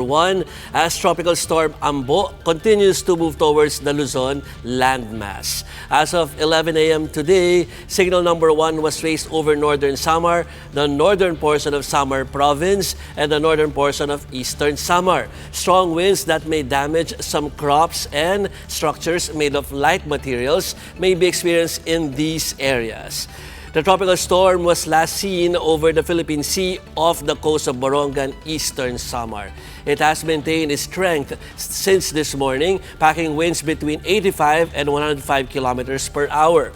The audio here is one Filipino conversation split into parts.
1 as Tropical Storm Ambo continues to move towards the Luzon landmass. As of 11 a.m. today, signal number 1 was raised over northern Samar, the northern portion of Samar province, and the northern portion of eastern Samar. Strong winds that may damage some crops and structures made of light materials may be experienced in these areas. The tropical storm was last seen over the Philippine Sea off the coast of Borongan, eastern Samar. It has maintained its strength since this morning, packing winds between 85 and 105 kilometers per hour.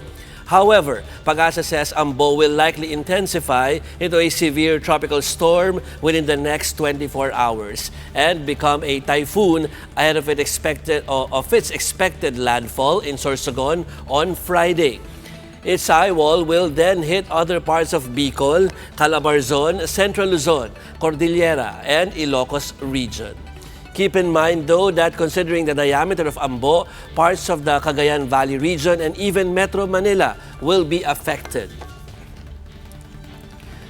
However, PAGASA says Ambo will likely intensify into a severe tropical storm within the next 24 hours and become a typhoon ahead of its expected landfall in Sorsogon on Friday. Its eye wall will then hit other parts of Bicol, Calabarzon, Central Luzon, Cordillera, and Ilocos region. Keep in mind, though, that considering the diameter of Ambo, parts of the Cagayan Valley region and even Metro Manila will be affected.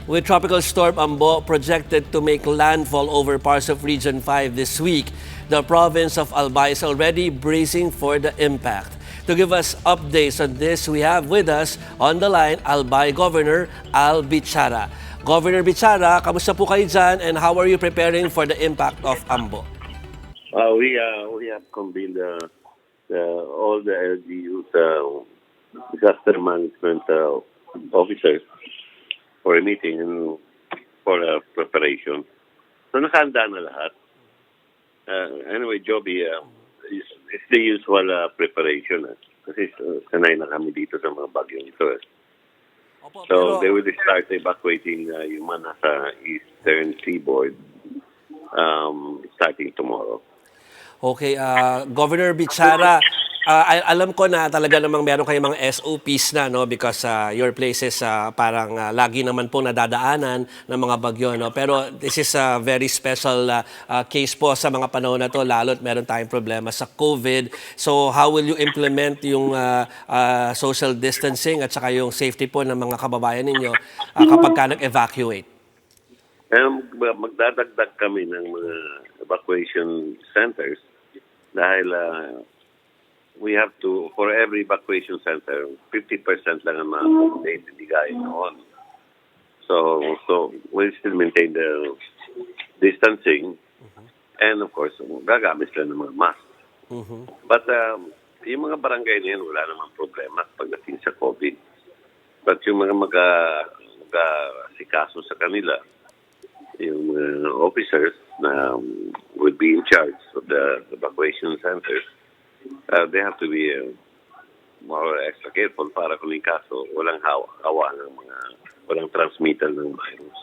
With Tropical Storm Ambo projected to make landfall over parts of Region 5 this week, the province of Albay is already bracing for the impact. To give us updates on this, we have with us on the line Albay Governor Al Bichara. Governor Bichara, kamusta po kayo dyan and how are you preparing for the impact of Ambo? We have convened all the LGUs, disaster management officers for a meeting and for preparation. So nakahanda na lahat. Anyway, Joby, it's the usual preparation. Kasi sanay na kami dito sa mga bagyong ito. So they will start evacuating yung mga nasa eastern seaboard starting tomorrow. Okay, Governor Bichara, alam ko na talaga namang meron kayong mga SOPs na, no, because your places parang lagi naman po nadadaanan ng mga bagyo, no? Pero this is a very special case po sa mga panahon na to, lalo't meron tayong problema sa COVID. So how will you implement yung social distancing at saka yung safety po ng mga kababayan ninyo kapag ka nag-evacuate? Magdadagdag kami ng mga evacuation centers dahil we have to, for every evacuation center, 50% lang ang ma-accommodate, hindi gaya noon. So we'll still maintain the distancing and of course, gagamit sila ng mga masks. But yung mga barangay na yan, wala namang problema pagdating sa COVID. But yung mga mag-asikaso sa kanila, yung officers na would be in charge of the evacuation centers, they have to be more extra careful para kung yung kaso walang hawa ng mga walang transmittal ng virus.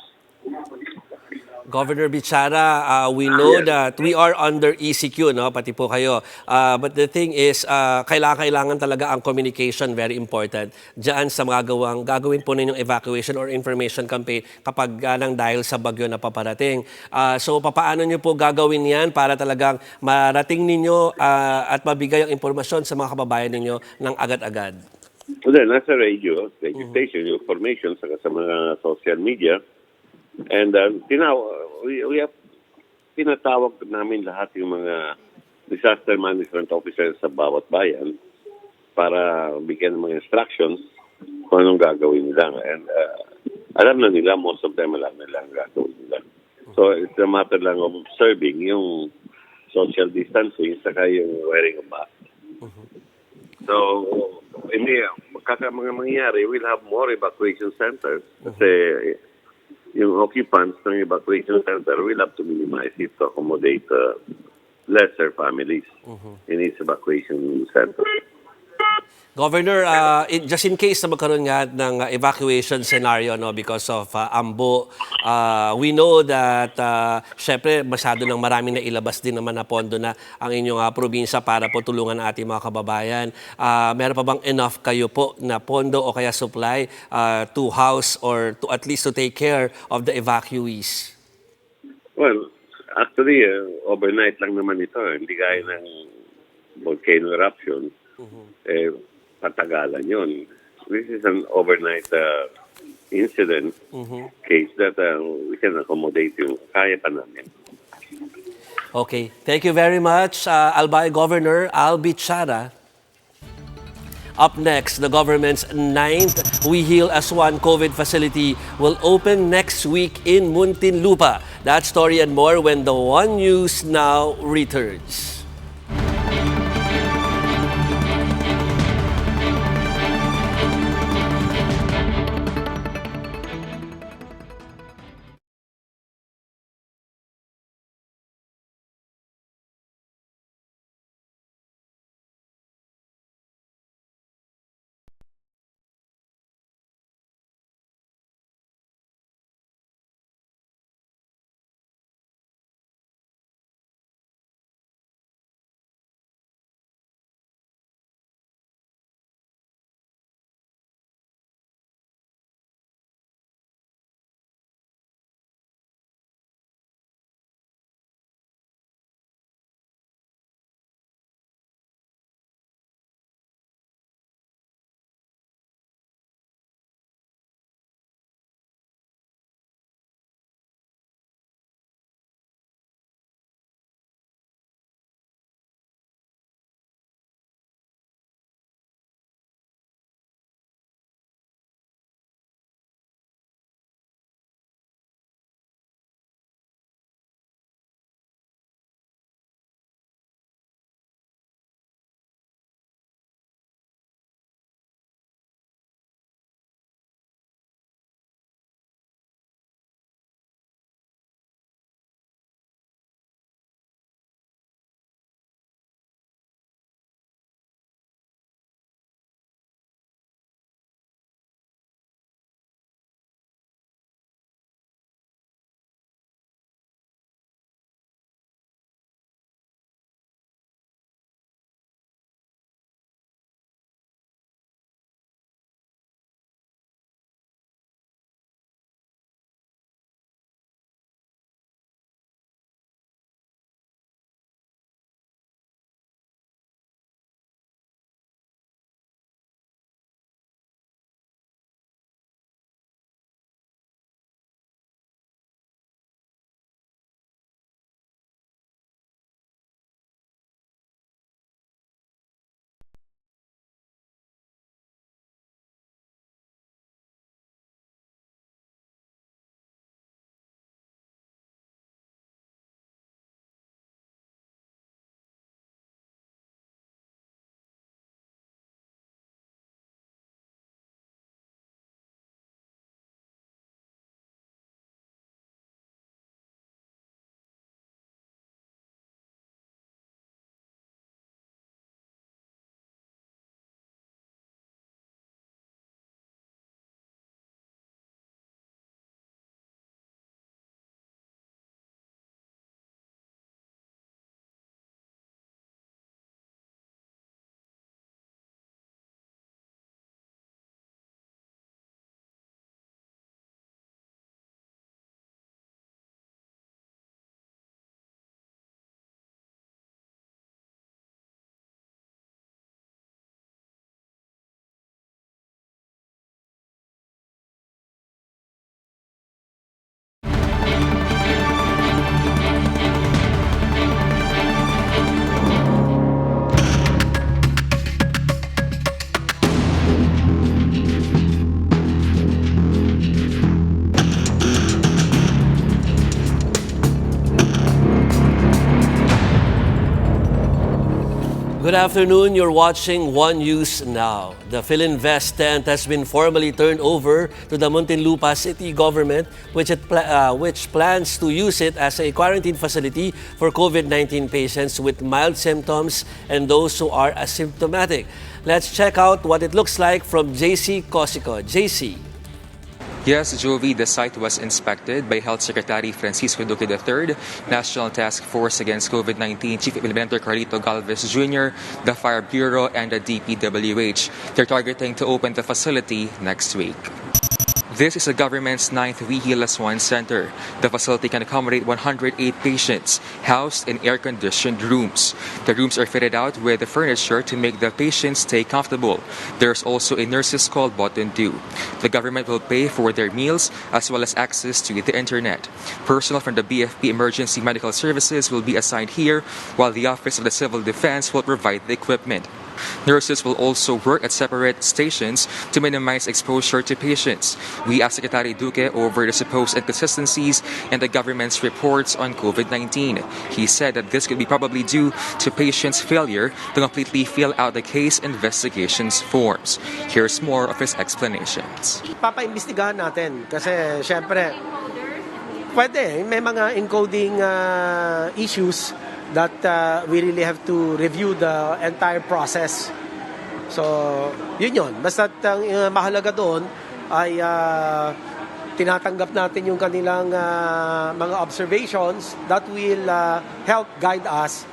Governor Bichara, we know that we are under ECQ, no? Pati po kayo. But the thing is, kailangan talaga ang communication, very important. Diyan sa gagawin po ninyong evacuation or information campaign kapag nang dahil sa bagyo na paparating. So, papaano nyo po gagawin yan para talagang marating ninyo at mabigay ang impormasyon sa mga kababayan ninyo ng agad-agad? Well, then, nasa radio station, yung information sa mga social media. And we have tinatawag namin lahat yung mga disaster management officers sa bawat bayan para bigyan ng mga instructions kung anong gagawin nila. And alam na nila, most of them alam nila ang gagawin nila. So it's a matter lang of observing yung social distancing saka yung wearing a mask. So mga mangyayari, we'll have more evacuation centers kasi yung occupants ng evacuation center will have to minimize it to accommodate lesser families in its evacuation center. Governor, just in case na magkaroon nga ng evacuation scenario, no, because of Ambo, we know that syempre masyado ng maraming nailabas din naman na pondo na ang inyong probinsya para po tulungan ang ating mga kababayan. Meron pa bang enough kayo po na pondo o kaya supply to house or to at least to take care of the evacuees? Well, actually, overnight lang naman ito. Hindi gaya ng volcano eruption. Patagalan yun. This is an overnight incident case that we can accommodate yung kaya pa namin. Okay, thank you very much, Albay Governor Albi Chara. Up next, the government's 9th We Heal as One COVID facility will open next week in Muntinlupa. That story and more when the One News Now returns. Good afternoon. You're watching One News Now. The Philinvest tent has been formally turned over to the Muntinlupa City Government, which plans to use it as a quarantine facility for COVID-19 patients with mild symptoms and those who are asymptomatic. Let's check out what it looks like from JC Cosico. JC. Yes, Jovi, the site was inspected by Health Secretary Francisco Duque III, National Task Force Against COVID-19 Chief Implementer Carlito Galvez Jr., the Fire Bureau, and the DPWH. They're targeting to open the facility next week. This is the government's ninth We Heal as One center. The facility can accommodate 108 patients housed in air-conditioned rooms. The rooms are fitted out with the furniture to make the patients stay comfortable. There's also a nurse's call button too. The government will pay for their meals as well as access to the internet. Personnel from the BFP Emergency Medical Services will be assigned here, while the Office of the Civil Defense will provide the equipment. Nurses will also work at separate stations to minimize exposure to patients. We asked Secretary Duque over the supposed inconsistencies in the government's reports on COVID-19. He said that this could be probably due to patients' failure to completely fill out the case investigations forms. Here's more of his explanations. Papaimbestigahan natin kasi syempre pwede, may mga encoding issues that we really have to review the entire process. So, yun. Basta ang mahalaga doon ay tinatanggap natin yung kanilang mga observations that will help guide us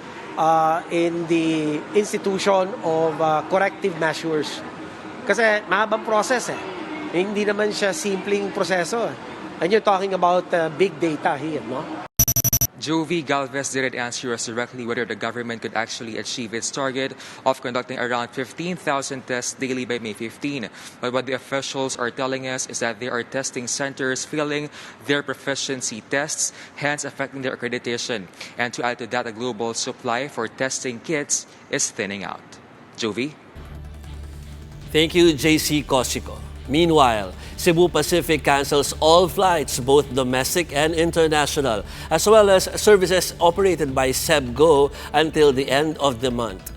in the institution of corrective measures. Kasi mahabang process Hindi naman siya simpleng proseso. And you're talking about big data here, no? Jovi Galvez didn't answer us directly whether the government could actually achieve its target of conducting around 15,000 tests daily by May 15. But what the officials are telling us is that they are testing centers failing their proficiency tests, hence affecting their accreditation. And to add to that, a global supply for testing kits is thinning out. Jovi? Thank you, JC Cosico. Meanwhile, Cebu Pacific cancels all flights, both domestic and international, as well as services operated by CebGo until the end of the month.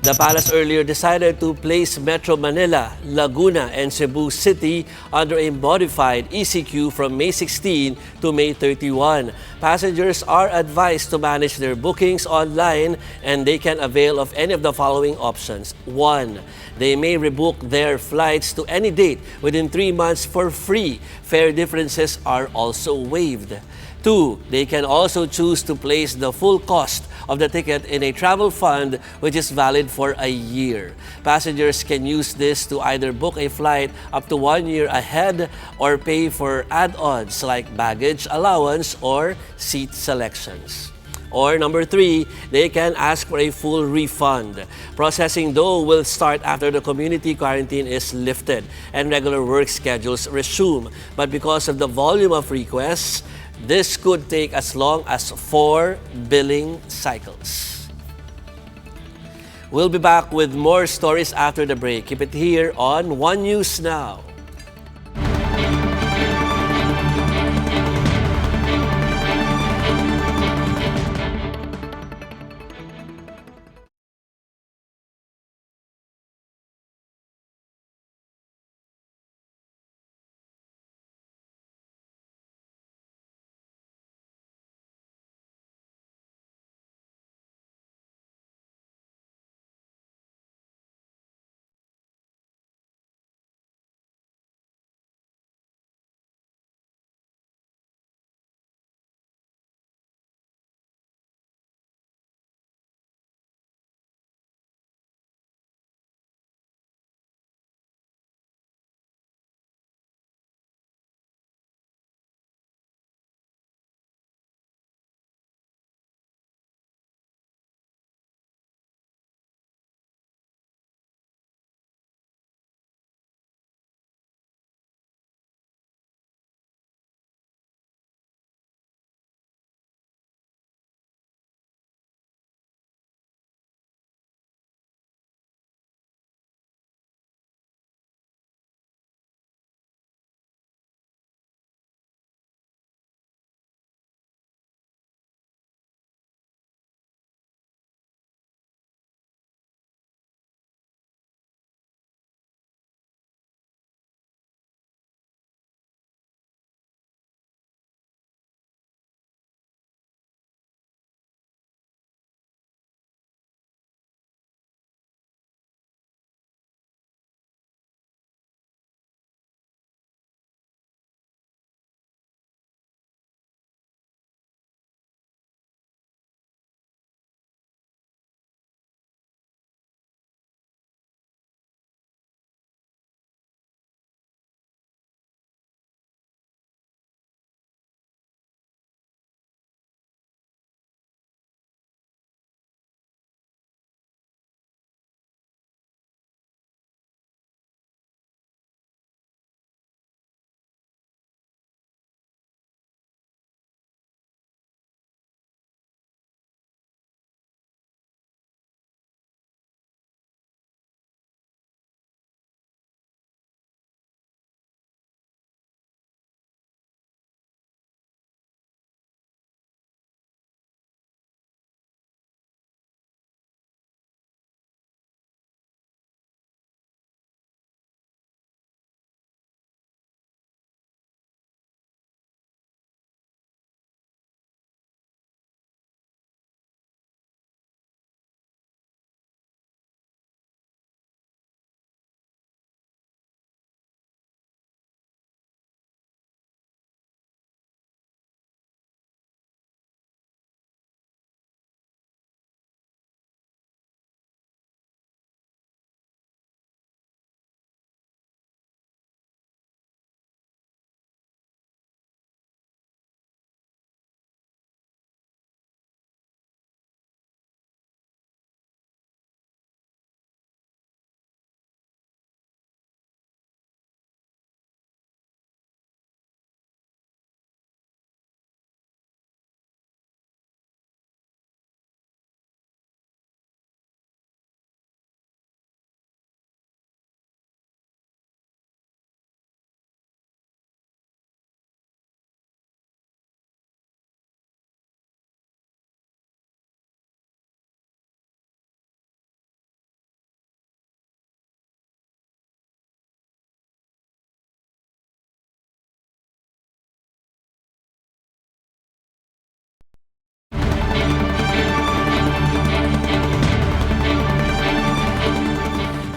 The palace earlier decided to place Metro Manila, Laguna, and Cebu City under a modified ECQ from May 16 to May 31. Passengers are advised to manage their bookings online and they can avail of any of the following options. 1. They may rebook their flights to any date within 3 months for free. Fare differences are also waived. 2. They can also choose to place the full cost of the ticket in a travel fund which is valid for a year. Passengers can use this to either book a flight up to 1 year ahead or pay for add-ons like baggage allowance or seat selections. Or number 3, they can ask for a full refund. Processing though will start after the community quarantine is lifted and regular work schedules resume. But because of the volume of requests, this could take as long as 4 billing cycles. We'll be back with more stories after the break. Keep it here on One News Now.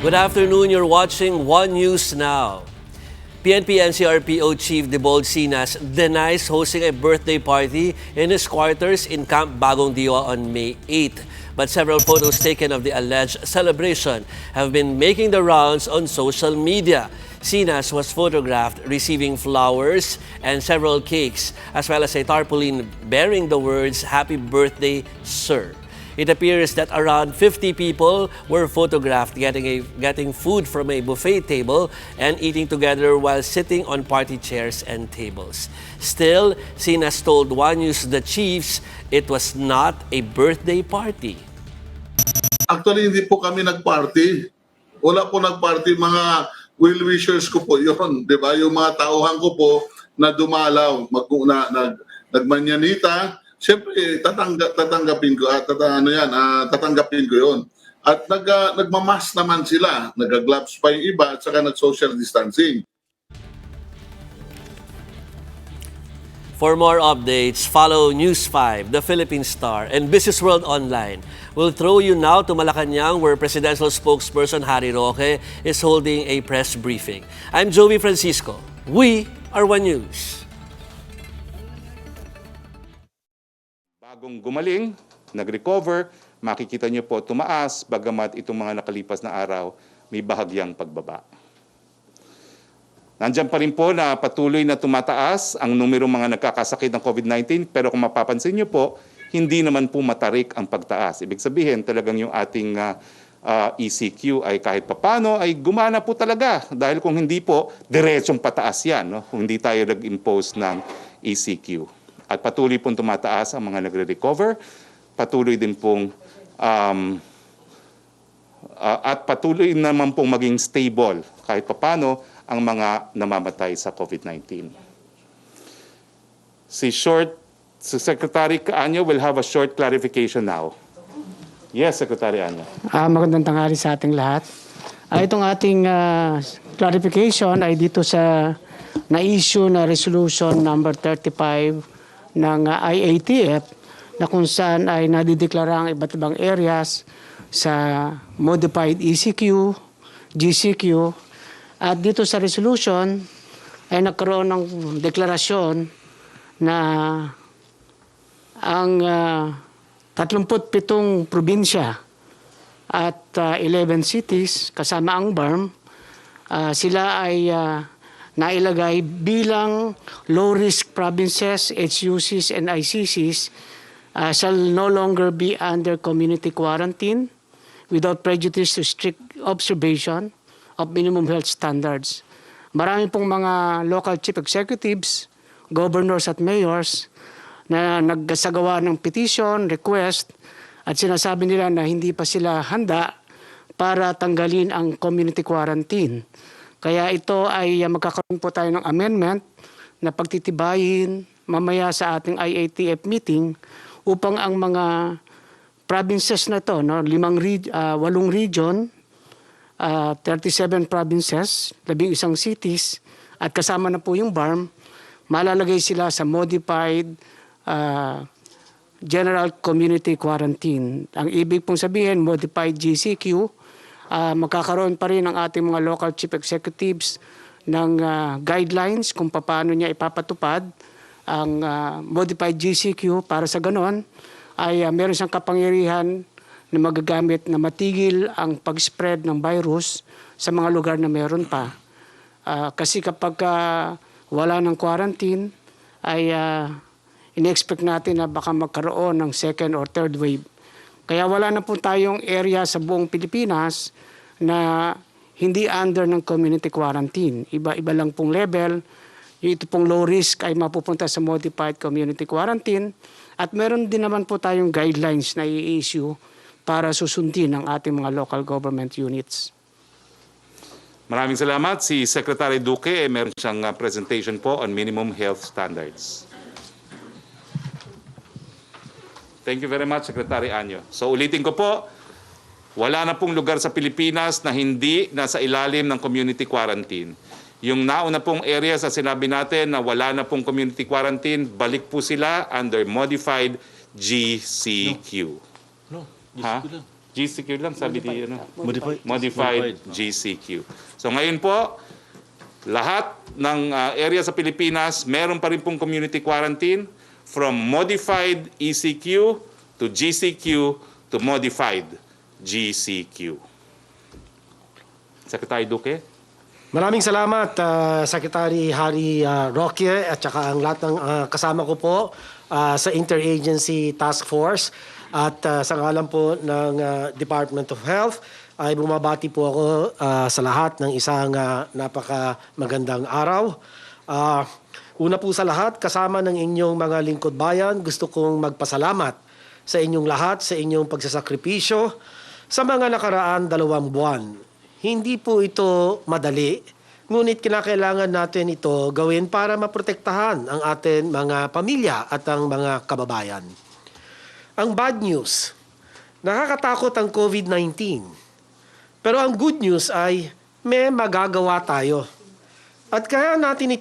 Good afternoon, you're watching One News Now. PNP NCRPO Chief Sinas denies hosting a birthday party in his quarters in Camp Bagong Diwa on May 8. But several photos taken of the alleged celebration have been making the rounds on social media. Sinas was photographed receiving flowers and several cakes, as well as a tarpaulin bearing the words, "Happy Birthday, Sir." It appears that around 50 people were photographed getting food from a buffet table and eating together while sitting on party chairs and tables. Still, Sinas told One News the Chiefs it was not a birthday party. Actually, hindi po kami nag-party. Wala po nag-party. Mga well-wishers ko po yun. Di ba? Yung mga tauhan ko po na dumalaw, nagmanyanita. Siyempre, tatanggapin ko at tatanggapin ko 'yon. At nagmamas naman sila, nag-gloves pa yung iba at saka nag-social distancing. For more updates, follow News 5, The Philippine Star, and Business World Online. We'll throw you now to Malacanang, where Presidential Spokesperson Harry Roque is holding a press briefing. I'm Joey Francisco. We are One News. Bagong gumaling, nag-recover, makikita niyo po tumaas, bagamat itong mga nakalipas na araw, may bahagyang pagbaba. Nandiyan pa rin po na patuloy na tumataas ang numero mga nagkakasakit ng COVID-19, pero kung mapapansin niyo po, hindi naman po matarik ang pagtaas. Ibig sabihin, talagang yung ating ECQ ay kahit papano ay gumana po talaga. Dahil kung hindi po, diretsong pataas yan, no? Kung hindi tayo nag-impose ng ECQ. At patuloy pong tumataas ang mga nagre-recover, patuloy din pong at patuloy naman pong maging stable kahit papano ang mga namamatay sa COVID-19. Si Secretary Anyo will have a short clarification now. Yes, Secretary Anyo. Magandang tanghali sa ating lahat. Itong ating clarification ay dito sa na-issue na resolution number 35 ng IATF na kung saan ay nadideklara ang iba't ibang areas sa modified ECQ, GCQ. At dito sa resolution ay nagkaroon ng deklarasyon na ang 37 probinsya at 11 cities kasama ang BARM, sila ay nailagay bilang low-risk provinces, HUCs, and ICCs shall no longer be under community quarantine without prejudice to strict observation of minimum health standards. Marami pong mga local chief executives, governors at mayors na nagsagawa ng petition, request, at sinasabi nila na hindi pa sila handa para tanggalin ang community quarantine. Kaya ito ay magkakaroon po tayo ng amendment na pagtitibayin mamaya sa ating IATF meeting upang ang mga provinces na to, 8 region, 37 provinces, 11 cities, at kasama na po yung BARM, malalagay sila sa modified general community quarantine. Ang ibig pong sabihin, modified GCQ, magkakaroon pa rin ang ating mga local chief executives ng guidelines kung paano niya ipapatupad ang modified GCQ para sa ganon ay meron siyang kapangyarihan na magagamit na matigil ang pag-spread ng virus sa mga lugar na meron pa. Kasi kapag wala ng quarantine ay in-expect natin na baka magkaroon ng second or third wave. Kaya wala na po tayong area sa buong Pilipinas na hindi under ng community quarantine. Iba-iba lang pong level. Ito pong low risk ay mapupunta sa modified community quarantine. At meron din naman po tayong guidelines na i-issue para susundin ang ating mga local government units. Maraming salamat. Si Secretary Duque, meron siyang presentation po on minimum health standards. Thank you very much, Secretary Anyo. So ulitin ko po, wala na pong lugar sa Pilipinas na hindi nasa ilalim ng community quarantine. Yung nauna pong areas na sinabi natin na wala na pong community quarantine, balik po sila under modified GCQ. No, ha? GCQ lang. GCQ lang, sabi di Modified. modified GCQ. So ngayon po, lahat ng area sa Pilipinas, meron pa rin pong community quarantine from modified ECQ to GCQ to modified GCQ. Secretary Duque? Maraming salamat, Secretary Harry Roque at saka ang lahat ng kasama ko po sa Interagency Task Force at sa ngalan po ng Department of Health ay bumabati po ako sa lahat ng isang napaka-magandang araw. Una po sa lahat, kasama ng inyong mga lingkod bayan, gusto kong magpasalamat sa inyong lahat, sa inyong pagsasakripisyo sa mga nakaraan 2 buwan. Hindi po ito madali, ngunit kinakailangan natin ito gawin para maprotektahan ang ating mga pamilya at ang mga kababayan. Ang bad news, nakakatakot ang COVID-19. Pero ang good news ay may magagawa tayo. At kaya natin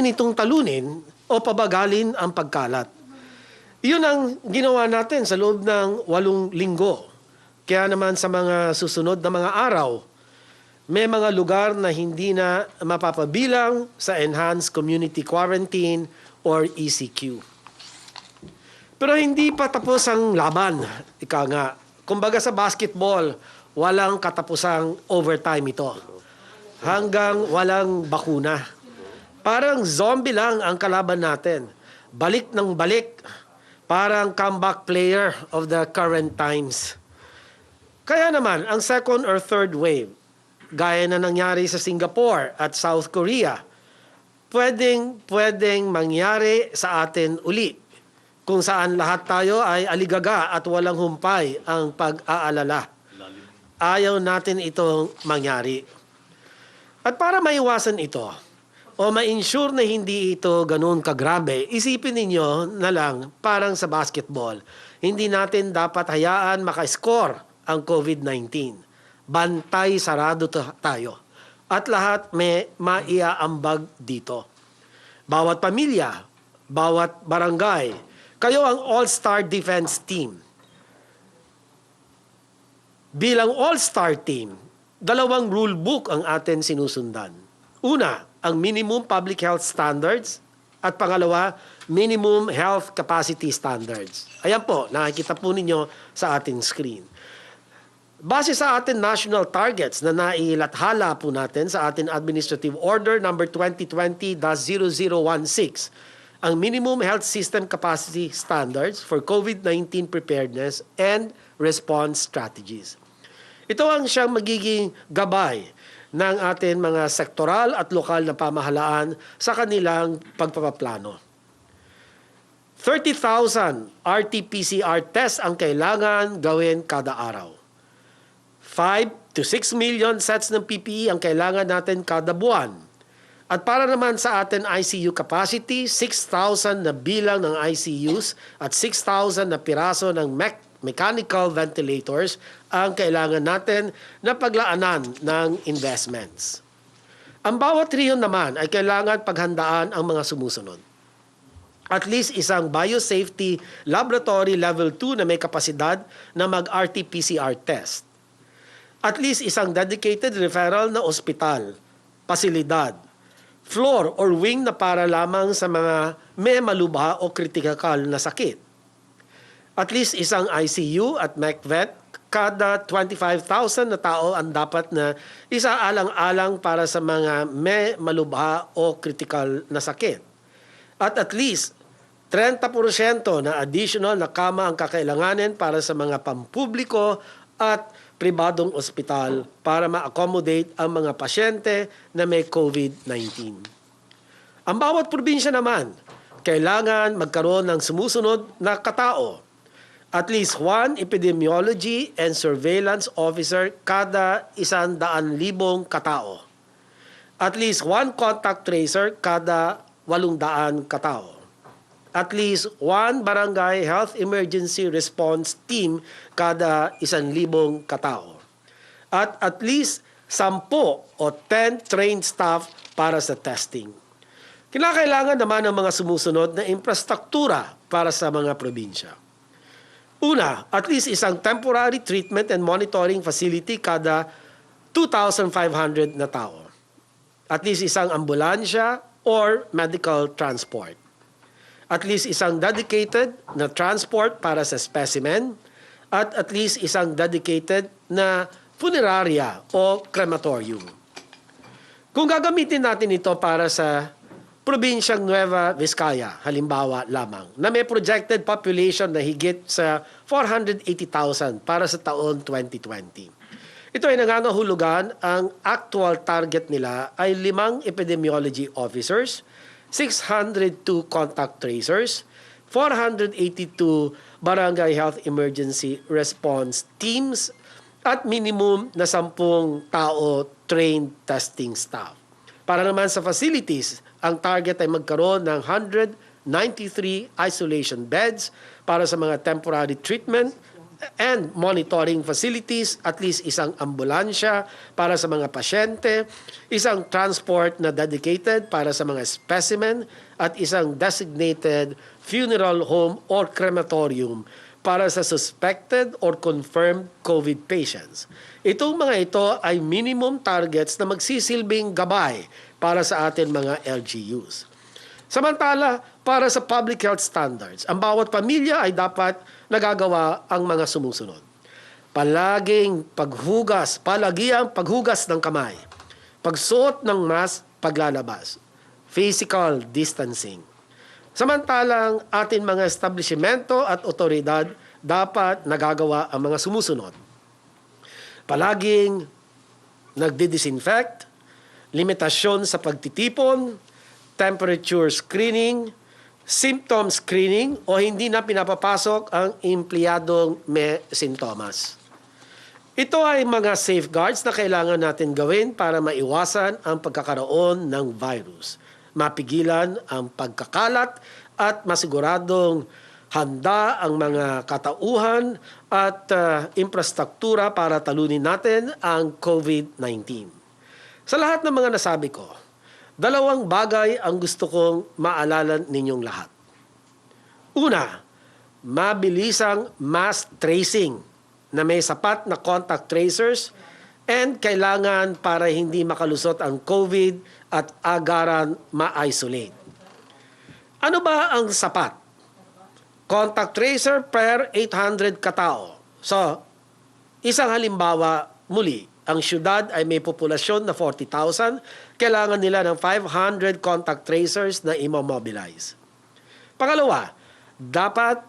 itong talunin o pabagalin ang pagkalat. Iyon ang ginawa natin sa loob ng 8 linggo. Kaya naman sa mga susunod na mga araw, may mga lugar na hindi na mapapabilang sa Enhanced Community Quarantine or ECQ. Pero hindi pa tapos ang laban. Ika nga, kumbaga sa basketball, walang katapusang overtime ito. Hanggang walang bakuna. Parang zombie lang ang kalaban natin. Balik ng balik. Parang comeback player of the current times. Kaya naman, ang second or third wave, gaya na nangyari sa Singapore at South Korea, pwedeng mangyari sa atin uli, kung saan lahat tayo ay aligaga at walang humpay ang pag-aalala. Ayaw natin itong mangyari. At para maiwasan ito, o ma-ensure na hindi ito ganun kagrabe, isipin ninyo na lang parang sa basketball, hindi natin dapat hayaan maka-score ang COVID-19. Bantay sarado tayo. At lahat may maiaambag dito. Bawat pamilya, bawat barangay, kayo ang all-star defense team. Bilang all-star team, 2 rule book ang atin sinusundan. Una, ang minimum public health standards at pangalawa, minimum health capacity standards. Ayan po, nakikita po ninyo sa ating screen. Base sa ating national targets na nailathala po natin sa ating Administrative Order number 2020-0016, ang minimum health system capacity standards for COVID-19 preparedness and response strategies. Ito ang siyang magiging gabay ng ating mga sektoral at lokal na pamahalaan sa kanilang pagpapaplano. 30,000 RT-PCR tests ang kailangan gawin kada araw. 5 to 6 million sets ng PPE ang kailangan natin kada buwan. At para naman sa atin ICU capacity, 6,000 na bilang ng ICUs at 6,000 na piraso ng mechanical ventilators ang kailangan natin na paglaanan ng investments. Ang bawat rehiyon naman ay kailangan paghandaan ang mga sumusunod. At least isang biosafety laboratory level 2 na may kapasidad na mag-RT-PCR test. At least isang dedicated referral na ospital, pasilidad, floor or wing na para lamang sa mga may malubha o critical na sakit. At least isang ICU at MechVet kada 25,000 na tao ang dapat na isaalang-alang para sa mga may malubha o critical na sakit. At least 30% na additional na kama ang kakailanganin para sa mga pampubliko at pribadong ospital para ma-accommodate ang mga pasyente na may COVID-19. Ang bawat probinsya naman, kailangan magkaroon ng sumusunod na katao. At least 1 epidemiology and surveillance officer kada 100,000 katao. At least 1 contact tracer kada 800 katao. At least 1 barangay health emergency response team kada 1,000 katao. At least 10 o 10 trained staff para sa testing. Kinakailangan naman ng mga sumusunod na infrastruktura para sa mga probinsya. Una, at least isang temporary treatment and monitoring facility kada 2,500 na tao. At least isang ambulansya or medical transport. At least isang dedicated na transport para sa specimen at least isang dedicated na funeraria o crematorium. Kung gagamitin natin ito para sa probinsyang Nueva Vizcaya, halimbawa lamang, na may projected population na higit sa 480,000 para sa taon 2020. Ito ay nangangahulugan, ang actual target nila ay 5 epidemiology officers, 602 contact tracers, 482 barangay health emergency response teams, at minimum na 10 tao trained testing staff. Para naman sa facilities, ang target ay magkaroon ng 193 isolation beds para sa mga temporary treatment and monitoring facilities, at least isang ambulansya para sa mga pasyente, isang transport na dedicated para sa mga specimen, at isang designated funeral home or crematorium para sa suspected or confirmed COVID patients. Itong mga ito ay minimum targets na magsisilbing gabay para sa atin mga LGUs. Samantala, para sa public health standards, ang bawat pamilya ay dapat nagagawa ang mga sumusunod. Palagiang paghugas ng kamay, pagsuot ng mask paglalabas, physical distancing. Samantalang atin mga establishmento at otoridad dapat nagagawa ang mga sumusunod. Palaging nagdi-disinfect, limitasyon sa pagtitipon, temperature screening, symptom screening o hindi na pinapapasok ang empleyadong may sintomas. Ito ay mga safeguards na kailangan natin gawin para maiwasan ang pagkakaroon ng virus, mapigilan ang pagkakalat at masiguradong handa ang mga katauhan at infrastruktura para talunin natin ang COVID-19. Sa lahat ng mga nasabi ko, 2 bagay ang gusto kong maalala ninyong lahat. Una, mabilisang mass tracing na may sapat na contact tracers and kailangan para hindi makalusot ang COVID at agaran ma-isolate. Ano ba ang sapat? Contact tracer per 800 katao. So, isang halimbawa muli, ang syudad ay may populasyon na 40,000, kailangan nila ng 500 contact tracers na immobilize. Pangalawa, dapat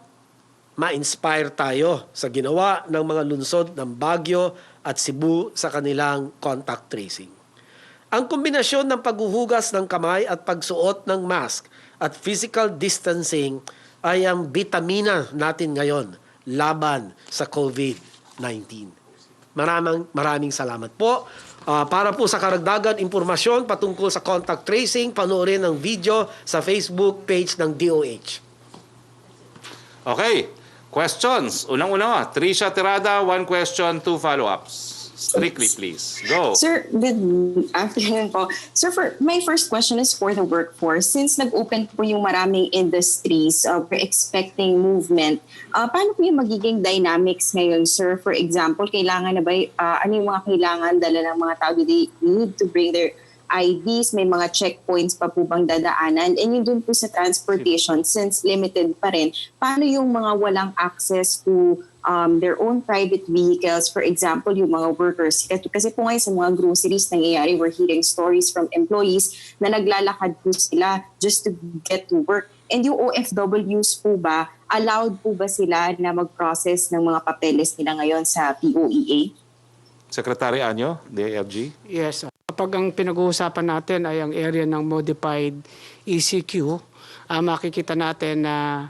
ma-inspire tayo sa ginawa ng mga lungsod ng Baguio at Cebu sa kanilang contact tracing. Ang kombinasyon ng paghuhugas ng kamay at pagsuot ng mask at physical distancing ay ang bitamina natin ngayon laban sa COVID-19. Maraming salamat po. Para po sa karagdagan impormasyon patungkol sa contact tracing, panoorin ang video sa Facebook page ng DOH. Okay, questions. Unang-una, Trisha Tirada, 1 question, 2 follow-ups. Strictly, please. Go. Sir, good afternoon po. Sir, my first question is for the workforce. Since nag-open po yung maraming industries, we're expecting movement. Paano po yung magiging dynamics ngayon, sir? For example, kailangan na ba, ano yung mga kailangan dala ng mga tao? Do they need to bring their IDs? May mga checkpoints pa po bang dadaanan? And yun dun po sa transportation, since limited pa rin, paano yung mga walang access to their own private vehicles, for example, yung mga workers. Kasi po ngayon sa mga groceries nangyayari, we're hearing stories from employees na naglalakad po sila just to get to work. And yung OFWs po ba, allowed po ba sila na mag-process ng mga papeles nila ngayon sa POEA? Secretary Anyo, DILG. Yes. Kapag ang pinag-uusapan natin ay ang area ng modified ECQ, makikita natin na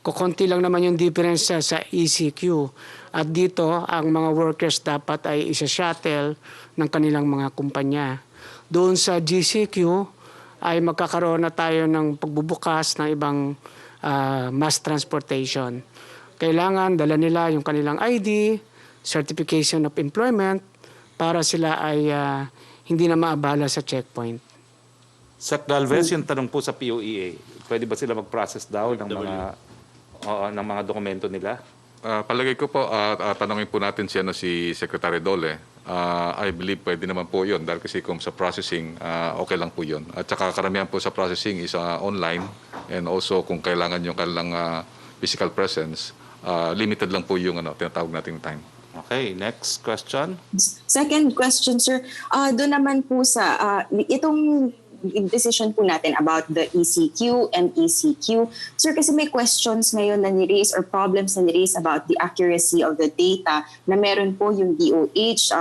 kukunti lang naman yung difference sa ECQ. At dito, ang mga workers dapat ay isa-shuttle ng kanilang mga kumpanya. Doon sa GCQ ay magkakaroon na tayo ng pagbubukas ng ibang mass transportation. Kailangan dala nila yung kanilang ID, certification of employment, para sila ay hindi na maabala sa checkpoint. Sec Galvez, yung tanong po sa POEA, pwede ba sila mag-process daw ng mga dokumento nila? Palagay ko po, tanongin po natin si Secretary Dole. I believe pwede naman po yun dahil kasi kung sa processing, okay lang po yun. At saka karamihan po sa processing is online and also kung kailangan yung kailang physical presence, limited lang po yung tinatawag nating time. Okay, next question. Second question, sir. Doon naman po sa itong decision po natin about the ECQ and ECQ. Sir, kasi may questions ngayon na ni-raise or problems na ni-raise about the accuracy of the data na meron po yung DOH.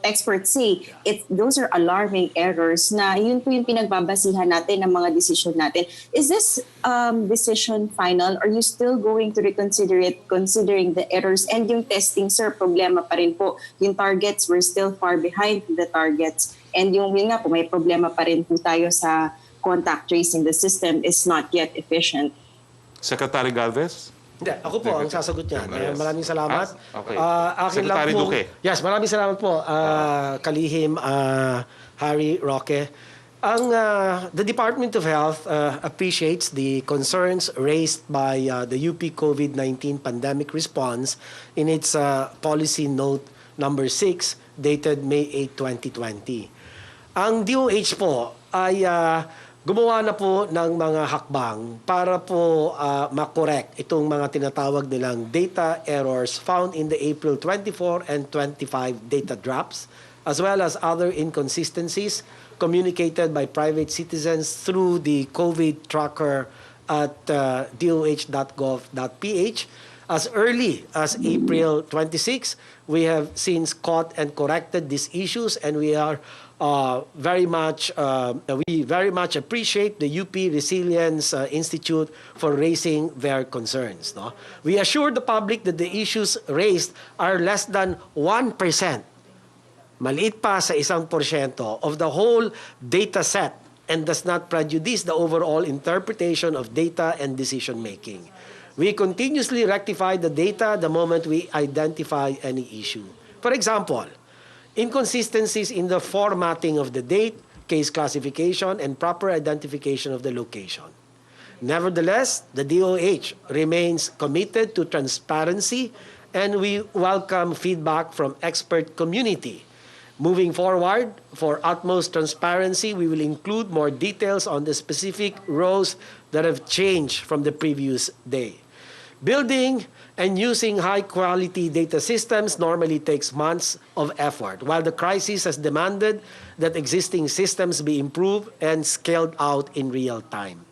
Experts say those are alarming errors na yun po yung pinagbabasihan natin ng mga decision natin. Is this decision final? Are you still going to reconsider it considering the errors and yung testing, sir? Problema pa rin po. Yung targets were still far behind the targets. And yun nga po, may problema pa rin po tayo sa contact tracing. The system is not yet efficient. Secretary Galvez? Hindi, ako po ang sasagot niyan. Maraming salamat. Okay. Akin Secretary lang po, Duque. Yes, maraming salamat po, Kalihim, Harry, Roque. The Department of Health appreciates the concerns raised by the UP COVID-19 pandemic response in its policy note number 6 dated May 8, 2020. Ang DOH po ay gumawa na po ng mga hakbang para po makorek itong mga tinatawag nilang data errors found in the April 24 and 25 data drops, as well as other inconsistencies communicated by private citizens through the COVID tracker at doh.gov.ph. As early as April 26, we have since caught and corrected these issues, and we very much appreciate the UP Resilience Institute for raising their concerns. No? We assure the public that the issues raised are less than 1%. Maliit pa sa 1% of the whole data set and does not prejudice the overall interpretation of data and decision making. We continuously rectify the data the moment we identify any issue. For example, inconsistencies in the formatting of the date, case classification, and proper identification of the location. Nevertheless, the DOH remains committed to transparency, and we welcome feedback from expert community. Moving forward, for utmost transparency, we will include more details on the specific rows that have changed from the previous day. Building and using high-quality data systems normally takes months of effort, while the crisis has demanded that existing systems be improved and scaled out in real time.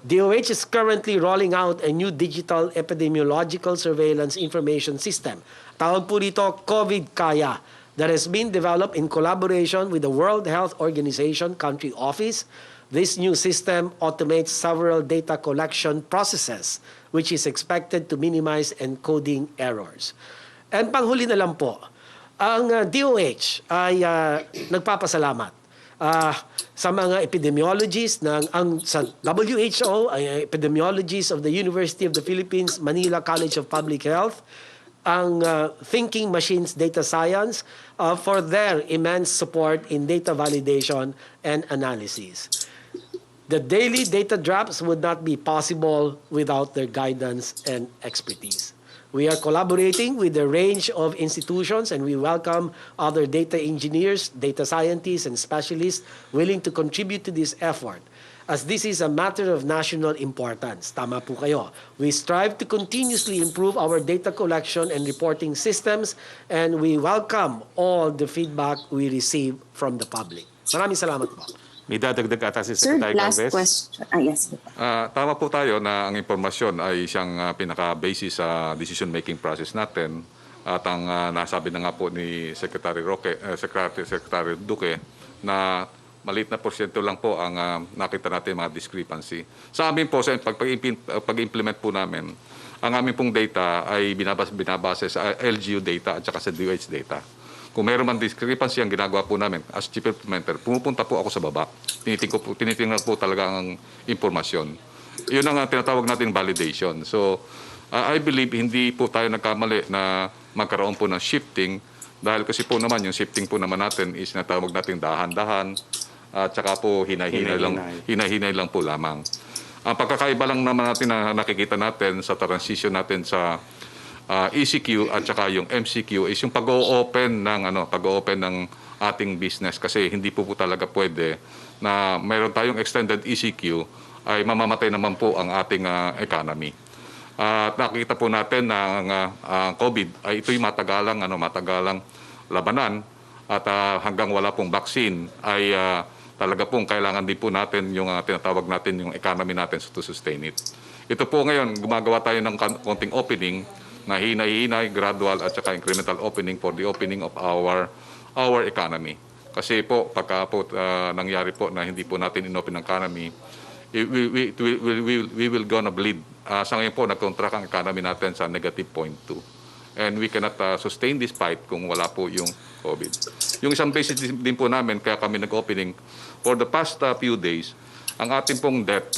DOH is currently rolling out a new digital epidemiological surveillance information system. Tawag po rito COVID-Kaya, that has been developed in collaboration with the World Health Organization Country Office. This new system automates several data collection processes, which is expected to minimize encoding errors. And panghuli na lang po, ang DOH ay nagpapasalamat sa mga epidemiologists sa WHO, ay epidemiologists of the University of the Philippines, Manila College of Public Health, ang Thinking Machines Data Science for their immense support in data validation and analysis. The daily data drops would not be possible without their guidance and expertise. We are collaborating with a range of institutions, and we welcome other data engineers, data scientists, and specialists willing to contribute to this effort, as this is a matter of national importance. Tama po kayo. We strive to continuously improve our data collection and reporting systems, and we welcome all the feedback we receive from the public. Maraming salamat po. May dadagdag ata si Sir, Secretary last Galvez. question. Yes. Tama po tayo na ang impormasyon ay siyang pinaka-basis sa decision-making process natin. At ang nasabi na nga po ni Secretary Secretary Duque na maliit na porsyento lang po ang nakita natin mga discrepancy. Sa amin po, sa pag-implement po namin, ang aming pong data ay binabase sa LGU data at saka sa DOH data. Kung mayroon man discrepancy, ang ginagawa po namin as chief implementer, pumupunta po ako sa baba. Tinitingnan po talaga ang impormasyon. Yun ang tinatawag nating validation. So, I believe hindi po tayo nagkamali na magkaroon po ng shifting dahil kasi po naman yung shifting po naman natin is natawag nating dahan-dahan at saka po hinay-hinay lang po lamang. Ang pagkakaiba lang naman natin na nakikita natin sa transition natin sa ECQ at saka yung MCQ is yung pag-open ng ating business, kasi hindi po talaga pwede na mayroon tayong extended ECQ ay mamamatay naman po ang ating economy. At nakikita po natin na ang COVID ay ito'y matagalang labanan, at hanggang wala pong vaccine ay talaga pong kailangan din po natin yung tinatawag natin yung economy natin to sustain it. Ito po ngayon, gumagawa tayo ng konting opening na hinay-hinay, gradual at saka incremental opening for the opening of our economy. Kasi po, pagka po nangyari po na hindi po natin inopen ang economy, we will gonna bleed. Sa ngayon po, nag-contract ang economy natin sa negative 0.2. And we cannot sustain this fight kung wala po yung COVID. Yung isang basis din po namin, kaya kami nag-opening, for the past few days, ang ating pong debt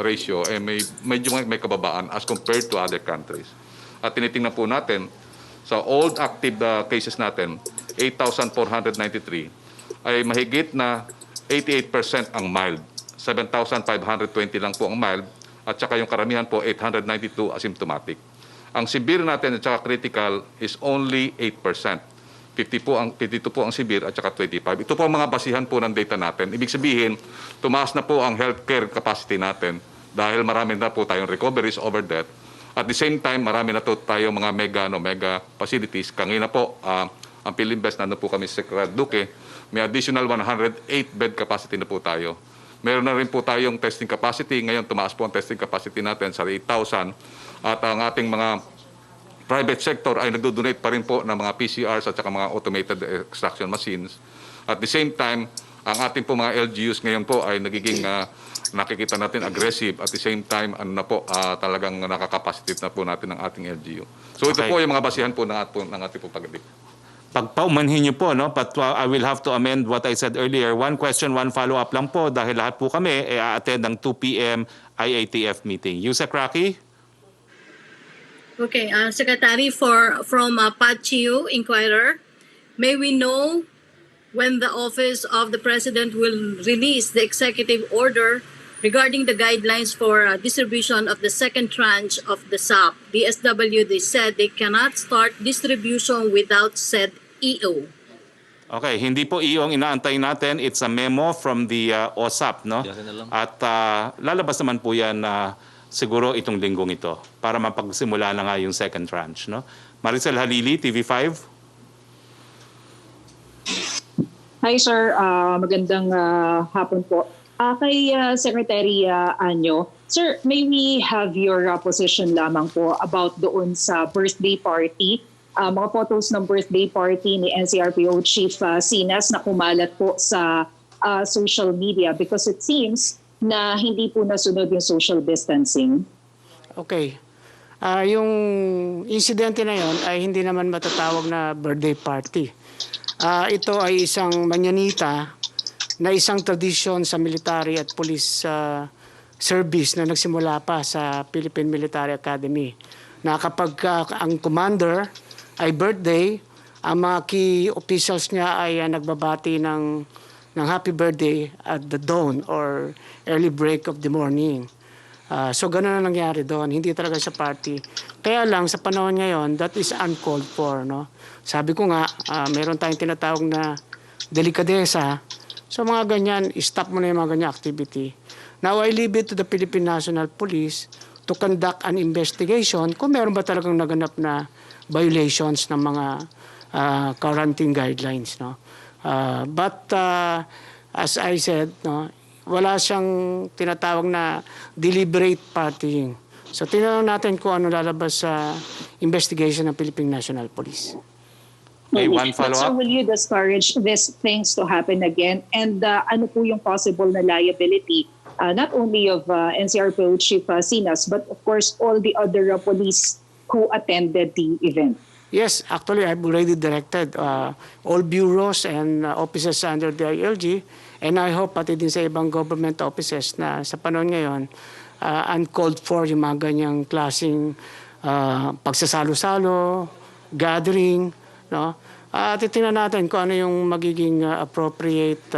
ratio ay medyo may kababaan as compared to other countries. At tinitingnan po natin, sa old active cases natin, 8,493, ay mahigit na 88% ang mild. 7,520 lang po ang mild, at saka yung karamihan po, 892 asymptomatic. Ang severe natin at saka critical is only 8%. 52 po ang severe at saka 25. Ito po ang mga basihan po ng data natin. Ibig sabihin, tumaas na po ang healthcare capacity natin dahil marami na po tayong recoveries over death. At the same time, marami na po tayong mga mega facilities. Kanina po, ang Philippines, nandun po kami sa Secretary Duque, may additional 108 bed capacity na po tayo. Meron na rin po tayong testing capacity. Ngayon, tumaas po ang testing capacity natin sa 8,000. At ang ating mga private sector ay nagdo-donate pa rin po ng mga PCRs at saka mga automated extraction machines. At the same time, ang ating po mga LGUs ngayon po ay nagiging nakikita natin aggressive. At the same time, talagang nakakapasitive na po natin ang ating LGU. So ito po yung mga basihan po ng ating po pag-ibig. Pagpaumanhin niyo po, no? But I will have to amend what I said earlier. One question, one follow-up lang po dahil lahat po kami attend ng 2 p.m. IATF meeting. Yusek Rocky? Okay, Secretary, from PAGASA Inquirer, may we know when the Office of the President will release the executive order regarding the guidelines for distribution of the second tranche of the SAP? DSWD said they cannot start distribution without said EO. Okay, hindi po EO ang inaantay natin. It's a memo from the OSAP, no? At lalabas naman po yan siguro itong linggong ito para mapagsimula na nga yung second tranche, no? Maricel Halili, TV5. Hi sir, magandang hapon po. Kay Secretary Anyo, sir, may we have your position lamang po about doon sa birthday party, mga photos ng birthday party ni NCRPO Chief Sinas na kumalat po sa social media because it seems na hindi po nasunod yung social distancing. Okay. Yung insidente na yon ay hindi naman matatawag na birthday party. Ito ay isang manyanita na isang tradisyon sa military at police service na nagsimula pa sa Philippine Military Academy. Na kapag ang commander ay birthday, ang mga key officials niya ay nagbabati ng happy birthday at the dawn or early break of the morning. So gano'n na nangyari doon, hindi talaga sa party. Kaya lang sa panahon ngayon, that is uncalled for. No? Sabi ko nga, meron tayong tinatawag na delikadesa. So mga ganyan, stop mo na yung mga ganyan activity. Now I leave it to the Philippine National Police to conduct an investigation kung meron ba talagang naganap na violations ng mga quarantine guidelines. No? But as I said, no, wala siyang tinatawag na deliberate partying. So tingnan natin kung ano lalabas sa investigation ng Philippine National Police. May one But sir, follow-up? will you discourage these things to happen again? And ano po yung possible na liability, not only of NCRPO Chief Sinas, but of course all the other police who attended the event? Yes, actually I've already directed all bureaus and offices under the ILG, and I hope pati din sa ibang government offices na sa panahon ngayon uncalled for yung mga ganyang klaseng pagsasalo-salo, gathering, no? Titingnan natin kung ano yung magiging appropriate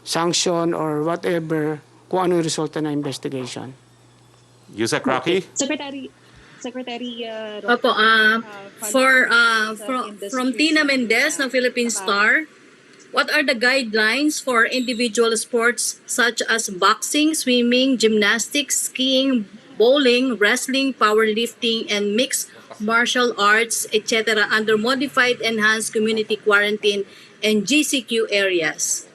sanction or whatever, kung ano yung resulta ng investigation. Yusek Rocky? Secretary, Secretary Opo, from Tina Mendez Mendez ng Philippine Star, what are the guidelines for individual sports such as boxing, swimming, gymnastics, skiing, bowling, wrestling, powerlifting, and mixed martial arts, etc. under modified enhanced community quarantine and GCQ areas?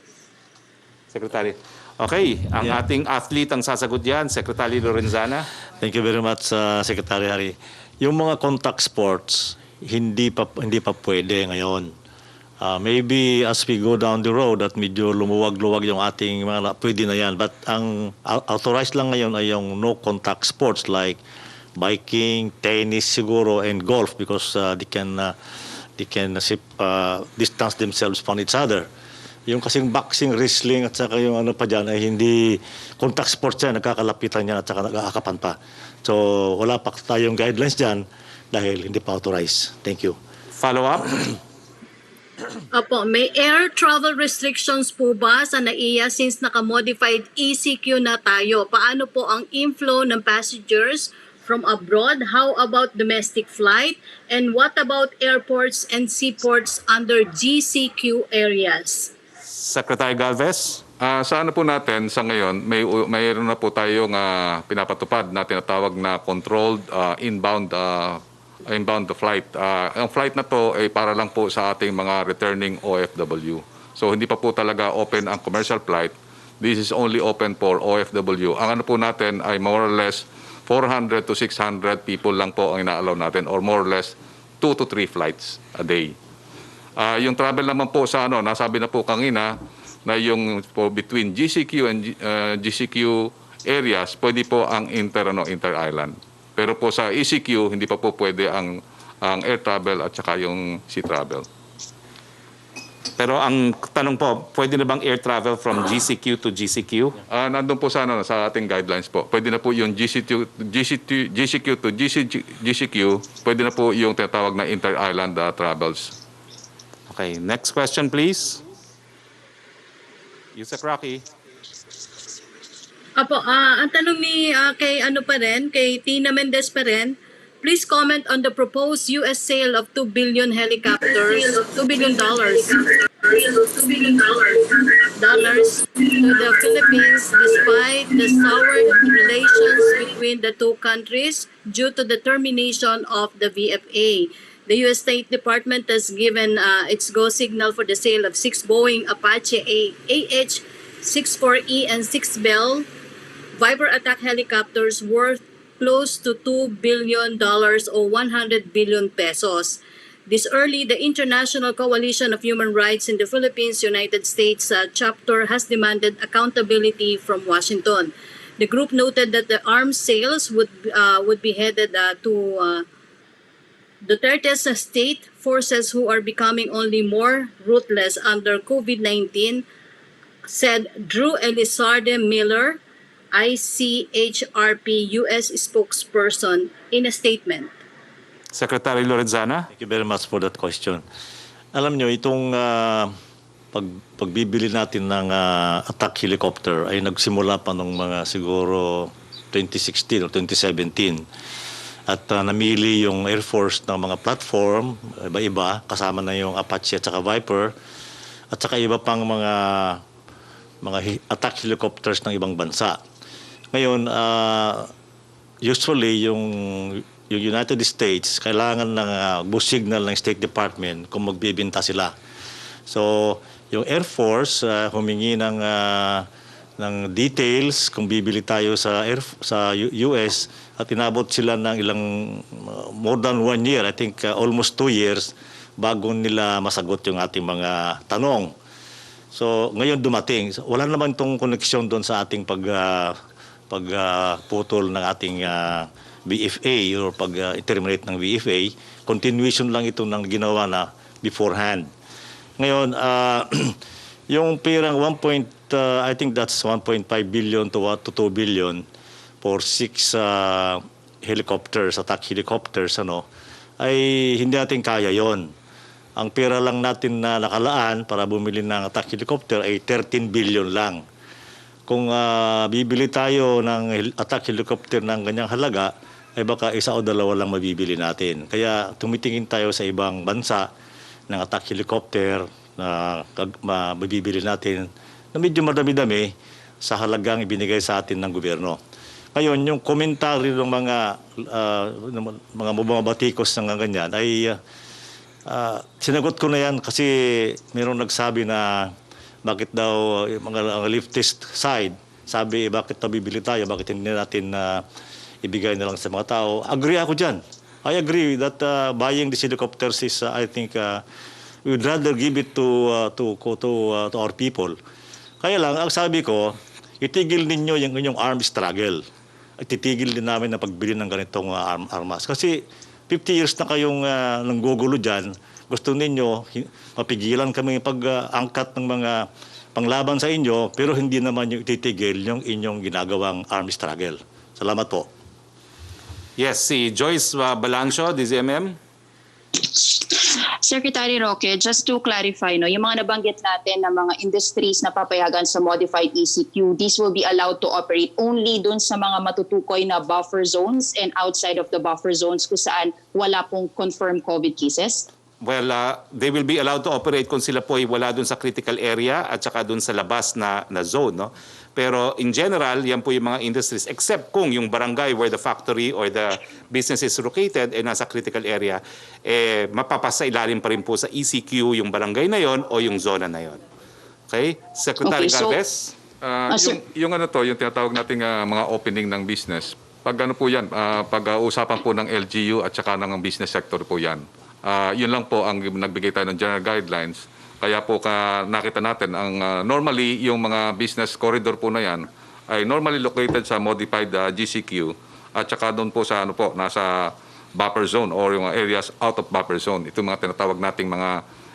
Secretary. Okay, ang ating athlete ang sasagot yan, Secretary Lorenzana. Thank you very much, Secretary Harry. Yung mga contact sports, hindi pa pwede ngayon. Maybe as we go down the road at medyo lumuwag-luwag yung ating mga pwede na yan. But ang authorized lang ngayon ay yung no contact sports like biking, tennis siguro, and golf because they can distance themselves from each other. Yung kasing boxing, wrestling at saka yung ano pa dyan ay hindi contact sports yan, nagkakalapitan yan at saka nag-aakapan pa. So wala pa tayong guidelines dyan dahil hindi pa authorized. Thank you. Follow up? Opo, may air travel restrictions po ba sa NAIA since naka-modified ECQ na tayo? Paano po ang inflow ng passengers from abroad? How about domestic flight? And what about airports and seaports under GCQ areas? Secretary Galvez? Sa ano po natin sa ngayon, mayroon na po tayong pinapatupad na tinatawag na controlled inbound flight. Ang flight na to ay para lang po sa ating mga returning OFW. So hindi pa po talaga open ang commercial flight. This is only open for OFW. Ang ano po natin ay more or less 400 to 600 people lang po ang ina-allow natin or more or less 2 to 3 flights a day. Yung travel naman po sa nasabi na po kanina na yung po between GCQ and GCQ areas, pwede po ang inter-island. Pero po sa ECQ, hindi pa po pwede ang air travel at saka yung sea travel. Pero ang tanong po, pwede na bang air travel from GCQ to GCQ? Nandun po sa ating guidelines po. Pwede na po yung GCQ to GCQ, pwede na po yung tinatawag na inter-island travels. Okay, next question please. Yusek Rocky. Opo, ang tanong ni kay Tina Mendez pa rin, please comment on the proposed US sale of 2 billion helicopters, $2 billion dollars to the Philippines despite the soured relations between the two countries due to the termination of the VFA. The U.S. State Department has given its go signal for the sale of 6 Boeing Apache AH-64E and 6 Bell Viper attack helicopters worth close to $2 billion or 100 billion pesos. This early, the International Coalition of Human Rights in the Philippines, United States chapter has demanded accountability from Washington. The group noted that the arms sales would be headed to Duterte's state forces who are becoming only more ruthless under COVID-19, said Drew Elizarde Miller, ICHRP U.S. spokesperson, in a statement. Secretary Lorenzana. Thank you very much for that question. Alam nyo, itong pagbibili natin ng attack helicopter ay nagsimula pa nung mga siguro 2016 o 2017. At namili yung Air Force ng mga platform, iba-iba, kasama na yung Apache at saka Viper, at saka iba pang mga attack helicopters ng ibang bansa. Ngayon, usually yung United States, kailangan ng go signal ng State Department kung magbibinta sila. So, yung Air Force humingi ng details kung bibili tayo sa US at inabot sila ng ilang more than 1 year, I think almost 2 years bago nila masagot yung ating mga tanong. So ngayon dumating, wala naman itong koneksyon doon sa ating pagputol ng ating BFA or pag-terminate ng BFA. Continuation lang ito ng ginawa na beforehand. Ngayon, yung pirang I think that's 1.5 billion to 2 billion for 6 helicopters, attack helicopters, ay hindi natin kaya yon. Ang pera lang natin na nakalaan para bumili ng attack helicopter ay 13 billion lang. Kung bibili tayo ng attack helicopter ng ganyang halaga, ay baka isa o dalawa lang mabibili natin. Kaya tumitingin tayo sa ibang bansa ng attack helicopter na mabibili natin na medyo madami-dami sa halagang ibinigay sa atin ng gobyerno. Ngayon, yung komentaryo ng mga bumabatikos ng ganyan ay sinagot ko na yan kasi mayroong nagsabi na bakit daw yung mga leftist side, sabi bakit nabibili tayo, bakit hindi natin ibigay na lang sa mga tao. Agree ako dyan. I agree that buying these helicopters is, I think, we would rather give it to our people. Kaya lang, ang sabi ko, itigil ninyo yung inyong armed struggle. At titigil din namin na pagbili ng ganitong armas. Kasi 50 years na kayong nanggugulo dyan, gusto ninyo mapigilan kami pag-angkat ng mga panglaban sa inyo, pero hindi naman yung ititigil yung inyong ginagawang armed struggle. Salamat po. Yes, si Joyce Balancio, DZMM. Secretary Roque, just to clarify, no, yung mga nabanggit natin na mga industries na papayagan sa modified ECQ, these will be allowed to operate only dun sa mga matutukoy na buffer zones and outside of the buffer zones kung saan wala pong confirmed COVID cases? Well, they will be allowed to operate kung sila po ay wala dun sa critical area at saka dun sa labas na zone, no? Pero in general, yan po yung mga industries, except kung yung barangay where the factory or the business is located ay nasa critical area, mapapasa ilalim pa rin po sa ECQ yung barangay na yon o yung zona na yon. Okay? Secretary Galvez? Yung tinatawag nating mga opening ng business, pag ano po yan, pag-uusapan po ng LGU at saka ng business sector po yan. Yun lang po ang nagbigay tayo ng general guidelines. Kaya po nakita natin, normally yung mga business corridor po na yan ay normally located sa modified GCQ at saka doon po sa nasa buffer zone or yung areas out of buffer zone. Ito mga tinatawag nating mga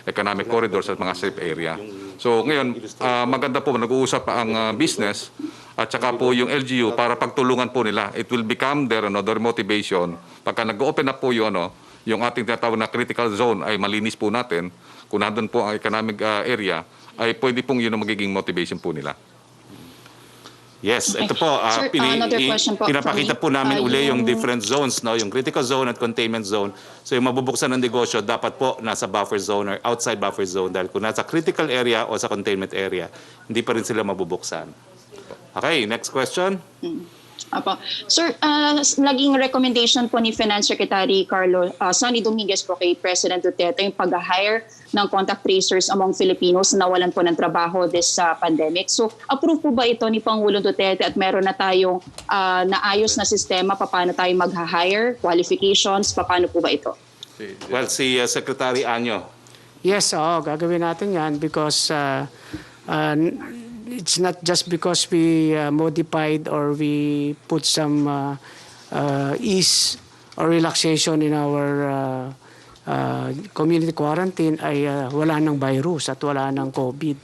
economic corridors at mga safe area. So ngayon, maganda po nag-uusap ang business at saka po yung LGU para pagtulungan po nila. It will become their motivation. Pagka nag-open up po yung ating tinatawag na critical zone ay malinis po natin, kung nandun po ang economic area, ay pwede pong yun ang magiging motivation po nila. Yes, ito po, Sir, another question po pinapakita po namin uli yung yung different zones, no? Yung critical zone at containment zone. So yung mabubuksan ng negosyo, dapat po nasa buffer zone or outside buffer zone dahil kung nasa critical area o sa containment area, hindi pa rin sila mabubuksan. Okay, next question. Apo. Sir, naging recommendation po ni Finance Secretary Sonny Dominguez po kay President Duterte yung pag-hire ng contact tracers among Filipinos na nawalan po ng trabaho this pandemic. So, approve po ba ito ni Pangulong Duterte at meron na tayong naayos na sistema paano tayo mag-hire, qualifications, paano po ba ito? Well, si Secretary Anyo. Yes, gagawin natin yan because it's not just because we modified or we put some ease or relaxation in our community quarantine ay wala ng virus at wala ng COVID.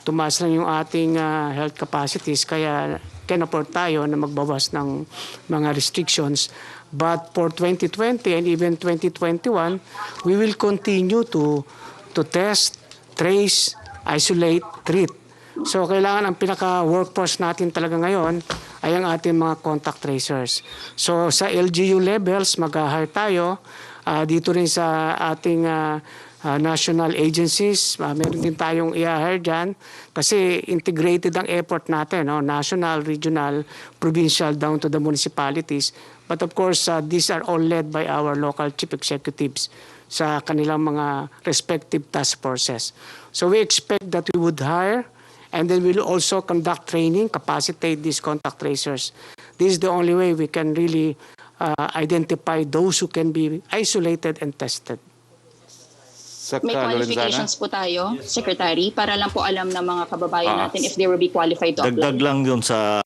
Tumaas lang yung ating health capacities kaya can afford tayo na magbawas ng mga restrictions. But for 2020 and even 2021, we will continue to test, trace, isolate, treat. So kailangan ang pinaka-workforce natin talaga ngayon ay ang ating mga contact tracers. So sa LGU levels, mag-hire tayo. Dito rin sa ating national agencies, meron din tayong i-hire dyan kasi integrated ang effort natin, national, regional, provincial, down to the municipalities. But of course, these are all led by our local chief executives sa kanilang mga respective task forces. So we expect that we would hire and then we'll also conduct training, capacitate these contact tracers. This is the only way we can really identify those who can be isolated and tested. May qualifications po tayo, Secretary, para lang po alam ng mga kababayan natin if they will be qualified to apply. Dagdag lang yun sa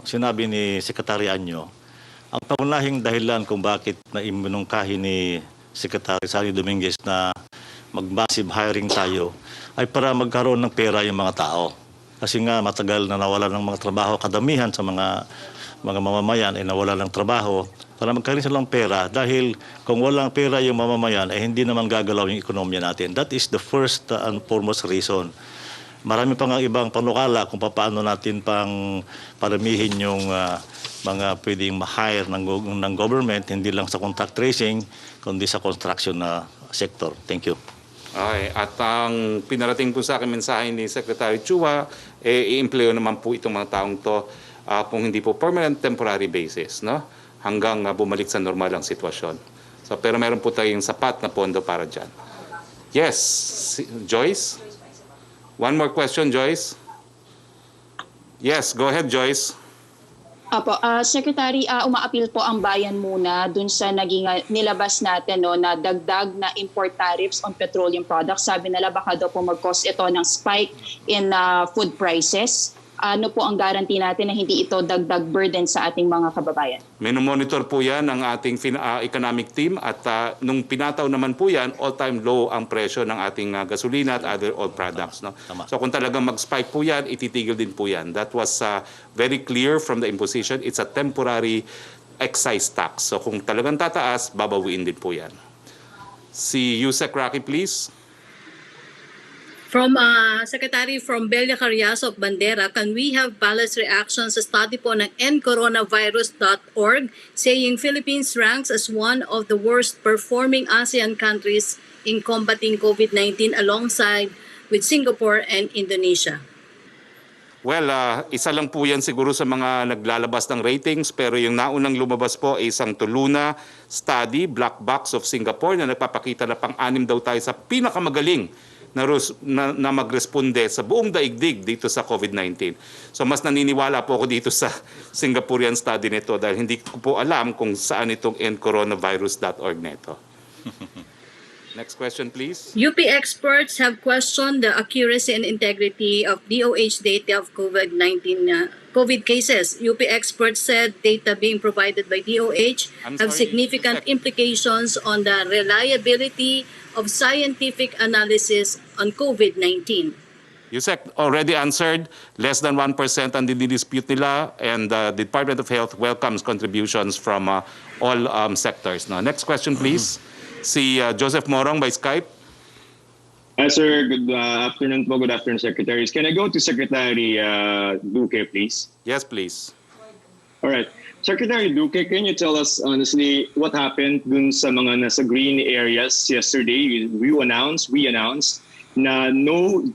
sinabi ni Secretary Anyo. Ang pangunahing dahilan kung bakit naimunungkahi ni Secretary Sonny Dominguez na mag-massive hiring tayo ay para magkaroon ng pera yung mga tao. Kasi nga matagal na nawala ng mga trabaho, kadamihan sa mga mamamayan ay nawala ng trabaho para magkaroon silang pera dahil kung walang pera yung mamamayan ay hindi naman gagalaw yung ekonomiya natin. That is the first and foremost reason. Marami pa nga ibang panukala kung paano natin pang paramihin yung mga pwedeng ma-hire ng government, hindi lang sa contact tracing, kundi sa construction na sector. Thank you. Okay. At ang pinarating po sa akin mensahe ni Secretary Chua, i-empleo naman po itong mga taong to kung hindi po permanent, temporary basis, no? Hanggang bumalik sa normal ang sitwasyon. So, pero meron po tayong sapat na pondo para dyan. Yes, Joyce? One more question, Joyce. Yes, go ahead, Joyce. Apo, Secretary, umaapil po ang bayan muna dun sa naging nilabas natin no, na dagdag na import tariffs on petroleum products. Sabi nila baka daw po mag-cause ito ng spike in food prices. Ano po ang guarantee natin na hindi ito dagdag burden sa ating mga kababayan? Minomonitor po yan ng ating economic team at nung pinataw naman po yan, all-time low ang presyo ng ating gasolina at other oil products. No? So kung talagang mag-spike po yan, ititigil din po yan. That was very clear from the imposition. It's a temporary excise tax. So kung talagang tataas, babawiin din po yan. Si Yusek Rocky, please. From Secretary from Belia Carriazo of Bandera, can we have balanced reactions sa study po ng endcoronavirus.org saying Philippines ranks as one of the worst performing ASEAN countries in combating COVID-19 alongside with Singapore and Indonesia? Well, isa lang po yan siguro sa mga naglalabas ng ratings, pero yung naunang lumabas po ay isang Tuluna study, Black Box of Singapore, na nagpapakita na pang-anim daw tayo sa pinakamagaling na magresponde sa buong daigdig dito sa COVID-19. So mas naniniwala po ako dito sa Singaporean study nito dahil hindi ko po alam kung saan itong endcoronavirus.org nito. Next question, please. UP experts have questioned the accuracy and integrity of DOH data of COVID cases. UP experts said data being provided by DOH have significant implications on the reliability of scientific analysis on COVID-19. Yusek already answered, less than 1% ang dispute nila, and the Department of Health welcomes contributions from all sectors. Now, next question, please. Si Joseph Morong by Skype. Hi, sir. Good afternoon po. Good afternoon, secretaries. Can I go to Secretary Duque, please? Yes, please. All right. Secretary Duque, can you tell us honestly what happened dun sa mga nasa green areas yesterday? We announced na no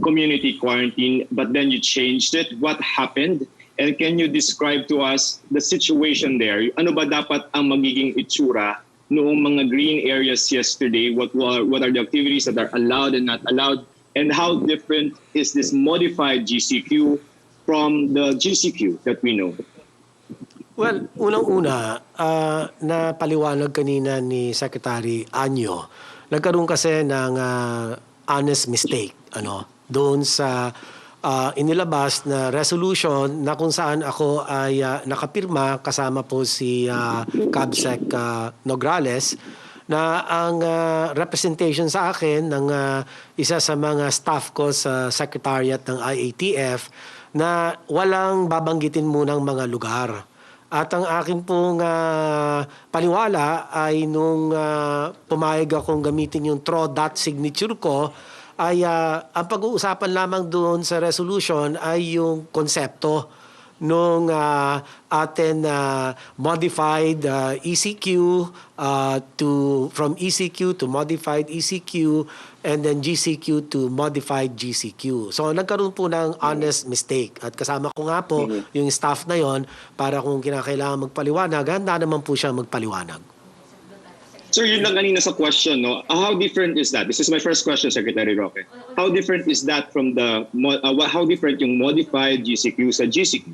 community quarantine, but then you changed it. What happened? And can you describe to us the situation there? Ano ba dapat ang magiging itsura noong mga green areas yesterday? What are the activities that are allowed and not allowed? And how different is this modified GCQ from the GCQ that we know? Well, unang-una, na paliwanag kanina ni Secretary Anyo, nagkaroon kasi ng honest mistake doon sa inilabas na resolution na kung saan ako ay nakapirma kasama po si Cabsec Nograles na ang representation sa akin ng isa sa mga staff ko sa Secretariat ng IATF na walang babanggitin munang mga lugar. At ang akin pong paniwala ay nung pumayag akong gamitin yung .dot signature ko, ay ang pag-uusapan lamang doon sa resolution ay yung konsepto nung atin modified ECQ from ECQ to modified ECQ and then GCQ to modified GCQ. So nagkaroon po ng honest mistake at kasama ko nga po yung staff na yon para kung kinakailangan magpaliwanag, handa naman po siya magpaliwanag. Sir, yun lang kanina sa question, no? How different is that? This is my first question, Secretary Roque. How different is that from how different yung modified GCQ sa GCQ?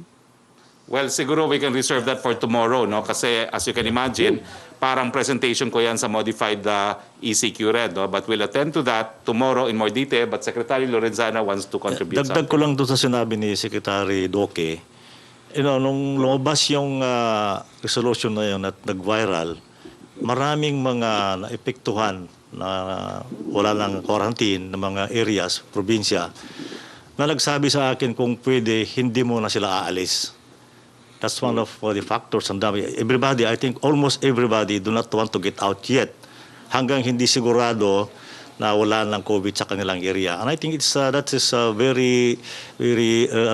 Well, siguro we can reserve that for tomorrow, no? Kasi as you can imagine, parang presentation ko yan sa modified ECQ red, no? But we'll attend to that tomorrow in more detail. But Secretary Lorenzana wants to contribute Dagdag ko lang doon sa sinabi ni Secretary Duque. Nung lumabas yung resolution na yun at nag-viral, maraming mga naepektuhan na wala lang quarantine ng mga areas, probinsya, na nagsabi sa akin kung pwede, hindi mo na sila aalis. That's one of the factors. Everybody, I think almost everybody do not want to get out yet. Hanggang hindi sigurado na wala ng COVID sa kanilang area. And I think that is a very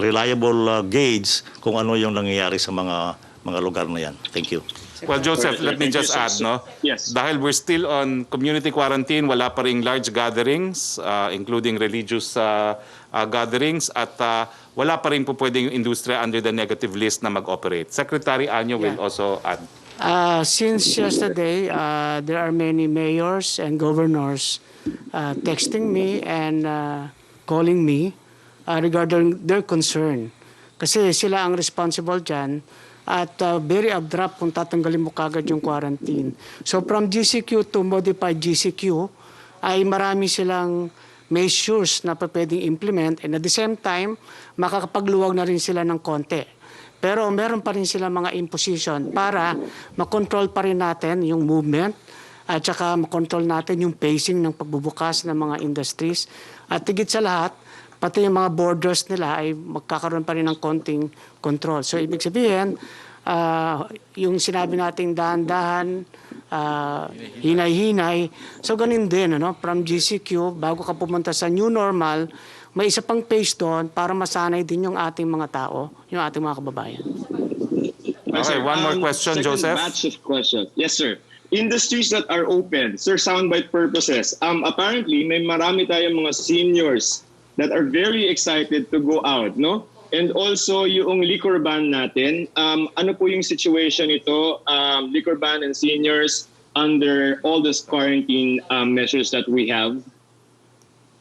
reliable gauge kung ano yung nangyayari sa mga lugar na yan. Thank you. Well, Joseph, let me just add, no? Yes. Dahil we're still on community quarantine, wala pa ring large gatherings, including religious gatherings, at wala pa rin po pwedeng yung industriya under the negative list na mag-operate. Secretary Anyo will also add. Since yesterday, there are many mayors and governors texting me and calling me regarding their concern. Kasi sila ang responsible dyan at very abrupt kung tatanggalin mo kagad yung quarantine. So from GCQ to modified GCQ ay marami silang measures na pwedeng implement and at the same time makakapagluwag na rin sila ng konti. Pero meron pa rin sila mga imposition para makontrol pa rin natin yung movement at saka makontrol natin yung pacing ng pagbubukas ng mga industries. At higit sa lahat, pati yung mga borders nila ay magkakaroon pa rin ng konting control. So ibig sabihin, yung sinabi nating dahan-dahan, hinay-hinay, so ganun din, from GCQ, bago ka pumunta sa new normal, may isa pang phase doon para masanay din yung ating mga tao, yung ating mga kababayan. Okay, one more question, Joseph. Batch of questions. Yes, sir. Industries that are open, sir, soundbite purposes. Apparently, may marami tayong mga seniors that are very excited to go out, no? And also, yung liquor ban natin, ano po yung situation ito, liquor ban and seniors under all these quarantine measures that we have?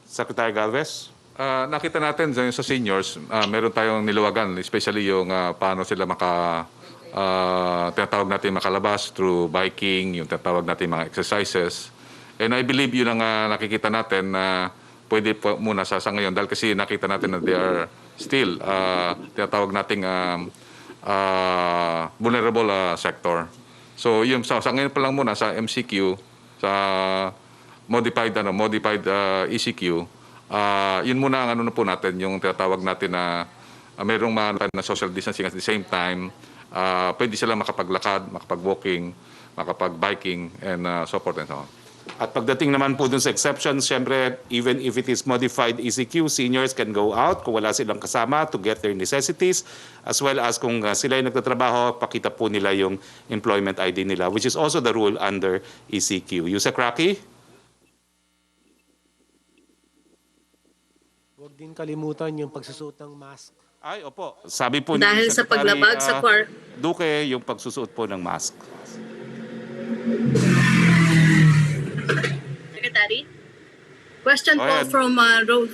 Secretary Galvez? Nakita natin sa seniors, meron tayong niluwagan, especially yung paano sila tinatawag natin makalabas through biking, yung tinatawag natin mga exercises. And I believe yun ang nakikita natin na pwede po muna sa ngayon dahil kasi nakita natin na they are still tinatawag nating vulnerable sector. So yung sa ngayon pa lang muna sa MCQ, sa modified ECQ, yun muna ang na po natin, yung tinatawag natin na mayroong mga na social distancing at the same time, pwede sila makapaglakad, makapag-walking, makapag-biking, and so forth and so on. At pagdating naman po dun sa exceptions, syempre, even if it is modified ECQ, seniors can go out kung wala silang kasama to get their necessities, as well as kung sila ay nagtatrabaho, pakita po nila yung employment ID nila, which is also the rule under ECQ. Yusek Rocky? Huwag din kalimutan yung pagsusuot ng mask. Ay, opo. Sabi po ni Dahil sa Secretary paglabag sa Duque, yung pagsusuot po ng mask. Secretary? Question Go po ahead. from Rose.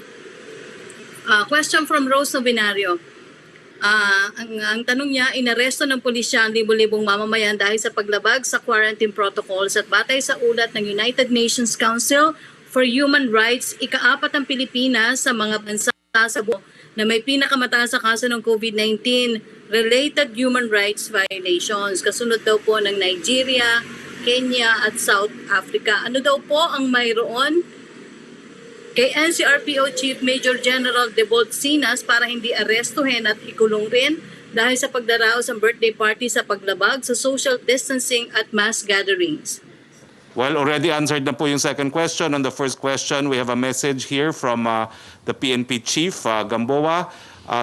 Question from Rose Novinario. Ang tanong niya, inaresto ng pulisya ang libo-libong mamamayan dahil sa paglabag sa quarantine protocols at batay sa ulat ng United Nations Council for Human Rights, ika-4 ang Pilipinas sa mga bansa sa buo na may pinakamataas sa kaso ng COVID-19 related human rights violations. Kasunod daw po ng Nigeria, Kenya at South Africa. Ano daw po ang mayroon kay NCRPO Chief Major General Debold Sinas para hindi arestuhin at ikulong rin dahil sa pagdaraos ng birthday party sa paglabag sa social distancing at mass gatherings? Well, already answered na po yung second question. On the first question, we have a message here from the PNP Chief, Gamboa.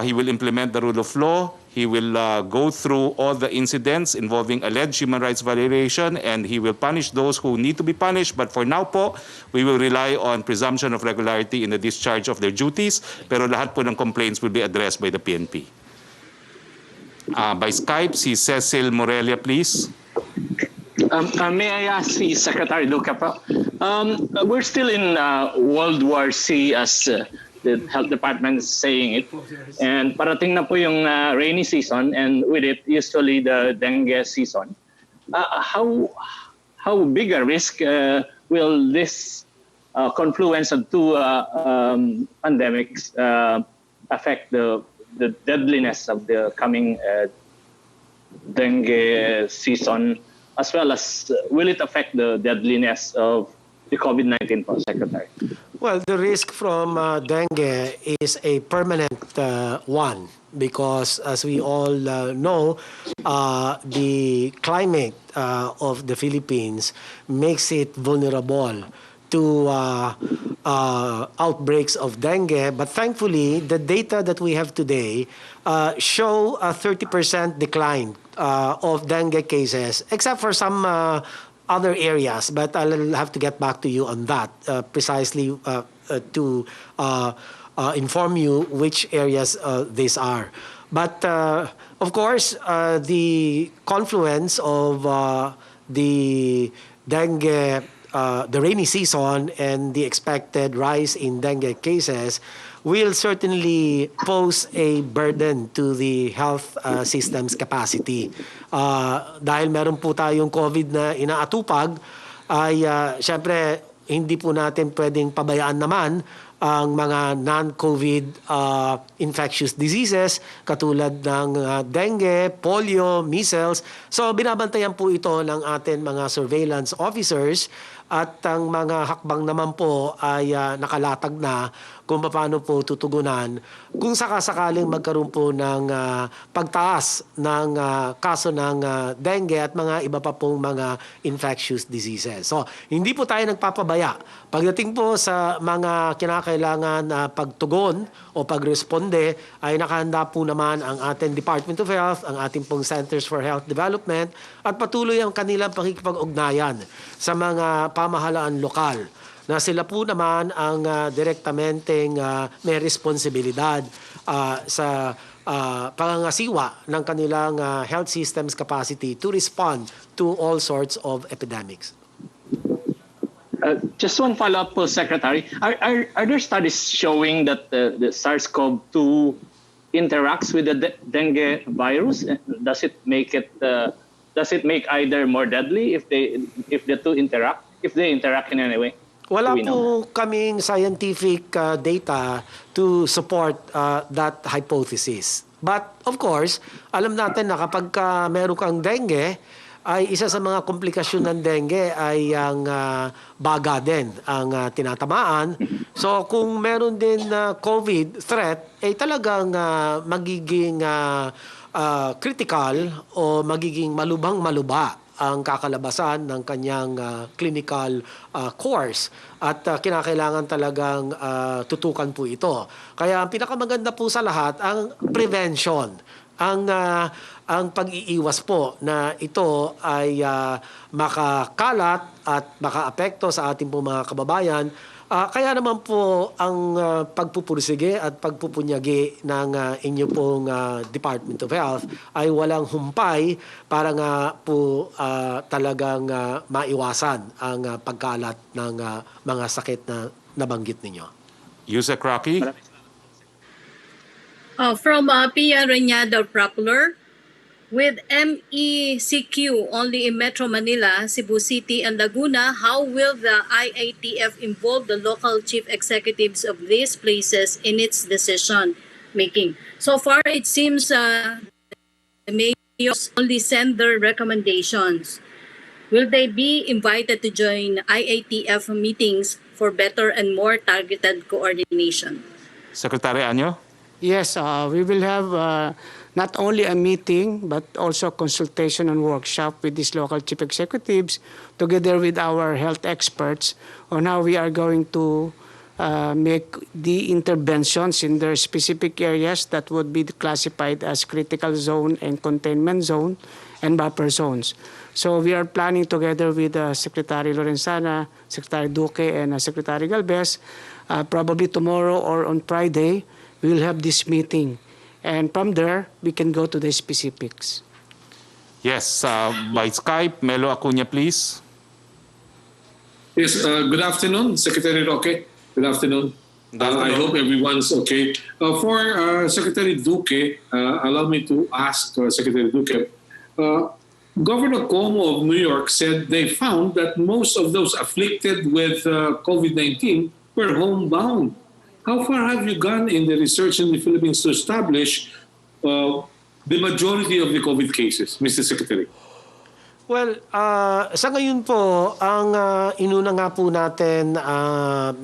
He will implement the rule of law. He will go through all the incidents involving alleged human rights violation and he will punish those who need to be punished. But for now po, we will rely on presumption of regularity in the discharge of their duties. Pero lahat po ng complaints will be addressed by the PNP. By Skype, si Cecil Morelia, please. May I ask si Secretary Duque po? We're still in World War C as the health department is saying it. And parating na po yung rainy season and with it usually the dengue season. How big a risk will this confluence of two pandemics affect the deadliness of the coming dengue season, as well as will it affect the deadliness of the COVID-19 po, Secretary? Well, the risk from dengue is a permanent one because, as we all know, the climate of the Philippines makes it vulnerable to outbreaks of dengue. But thankfully, the data that we have today show a 30% decline of dengue cases, except for some other areas. But I'll have to get back to you on that precisely to inform you which areas these are. But of course, the confluence of the dengue, the rainy season, and the expected rise in dengue cases will certainly pose a burden to the health system's capacity. Dahil meron po tayong COVID na inaatupag, ay syempre hindi po natin pwedeng pabayaan naman ang mga non-COVID infectious diseases katulad ng dengue, polio, measles. So binabantayan po ito ng ating mga surveillance officers at ang mga hakbang naman po ay nakalatag na kung paano po tutugunan kung sakasakaling magkaroon po ng pagtaas ng kaso ng dengue at mga iba pa pong mga infectious diseases. So, hindi po tayo nagpapabaya. Pagdating po sa mga kinakailangan na pagtugon o pagresponde, ay nakahanda po naman ang ating Department of Health, ang ating pong Centers for Health Development, at patuloy ang kanilang pakikipag-ugnayan sa mga pamahalaan lokal na sila po naman ang direktamenteng may responsibilidad sa pangangasiwa ng kanilang health system's capacity to respond to all sorts of epidemics. Just one follow-up po, Secretary. Are there studies showing that the SARS-CoV-2 interacts with the dengue virus? Does it make either more deadly if the two interact? If they interact in any way? Wala po kaming scientific data to support that hypothesis. But of course, alam natin na kapag meron kang dengue, ay isa sa mga komplikasyon ng dengue ay ang baga din ang tinatamaan. So kung meron din COVID threat, ay talagang magiging critical o magiging malubang-maluba ang kakalabasan ng kanyang clinical course at kinakailangan talagang tutukan po ito. Kaya ang pinakamaganda po sa lahat ang prevention, ang pag-iiwas po na ito ay makakalat at makaapekto sa ating po mga kababayan. Kaya naman po ang pagpupursige at pagpupunyagi ng inyo pong Department of Health ay walang humpay para nga po talagang maiwasan ang pagkalat ng mga sakit na nabanggit ninyo. Yusek Rocky? From Pia Reñado Propeller, with MECQ only in Metro Manila, Cebu City, and Laguna, how will the IATF involve the local chief executives of these places in its decision making? So far, it seems the mayors only send their recommendations. Will they be invited to join IATF meetings for better and more targeted coordination? Secretary Anyo? Yes, we will have not only a meeting but also consultation and workshop with these local chief executives together with our health experts on how we are going to make the interventions in their specific areas that would be classified as critical zone and containment zone and buffer zones. So we are planning together with Secretary Lorenzana, Secretary Duque, and Secretary Galvez, probably tomorrow or on Friday, we will have this meeting. And from there, we can go to the specifics. Yes, by Skype, Melo Acuña, please. Yes, good afternoon, Secretary Roque. Good afternoon. I hope everyone's okay. For Secretary Duque, allow me to ask Secretary Duque, Governor Cuomo of New York said they found that most of those afflicted with COVID-19 were homebound. How far have you gone in the research in the Philippines to establish the majority of the COVID cases, Mr. Secretary? Well, sa ngayon po, ang inuna nga po natin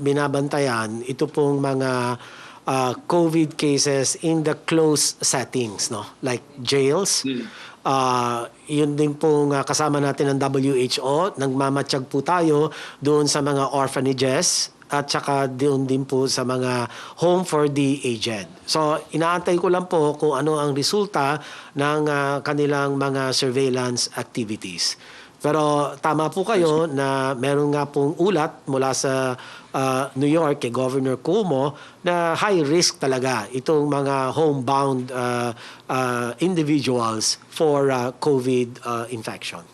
binabantayan, ito pong mga COVID cases in the closed settings, no? Like jails, Yun din pong kasama natin ng WHO, nagmamatsyag po tayo doon sa mga orphanages at saka doon din po sa mga home for the aged. So inaantay ko lang po kung ano ang resulta ng kanilang mga surveillance activities. Pero tama po kayo na meron nga pong ulat mula sa New York kay Governor Cuomo na high risk talaga itong mga homebound individuals for COVID infection.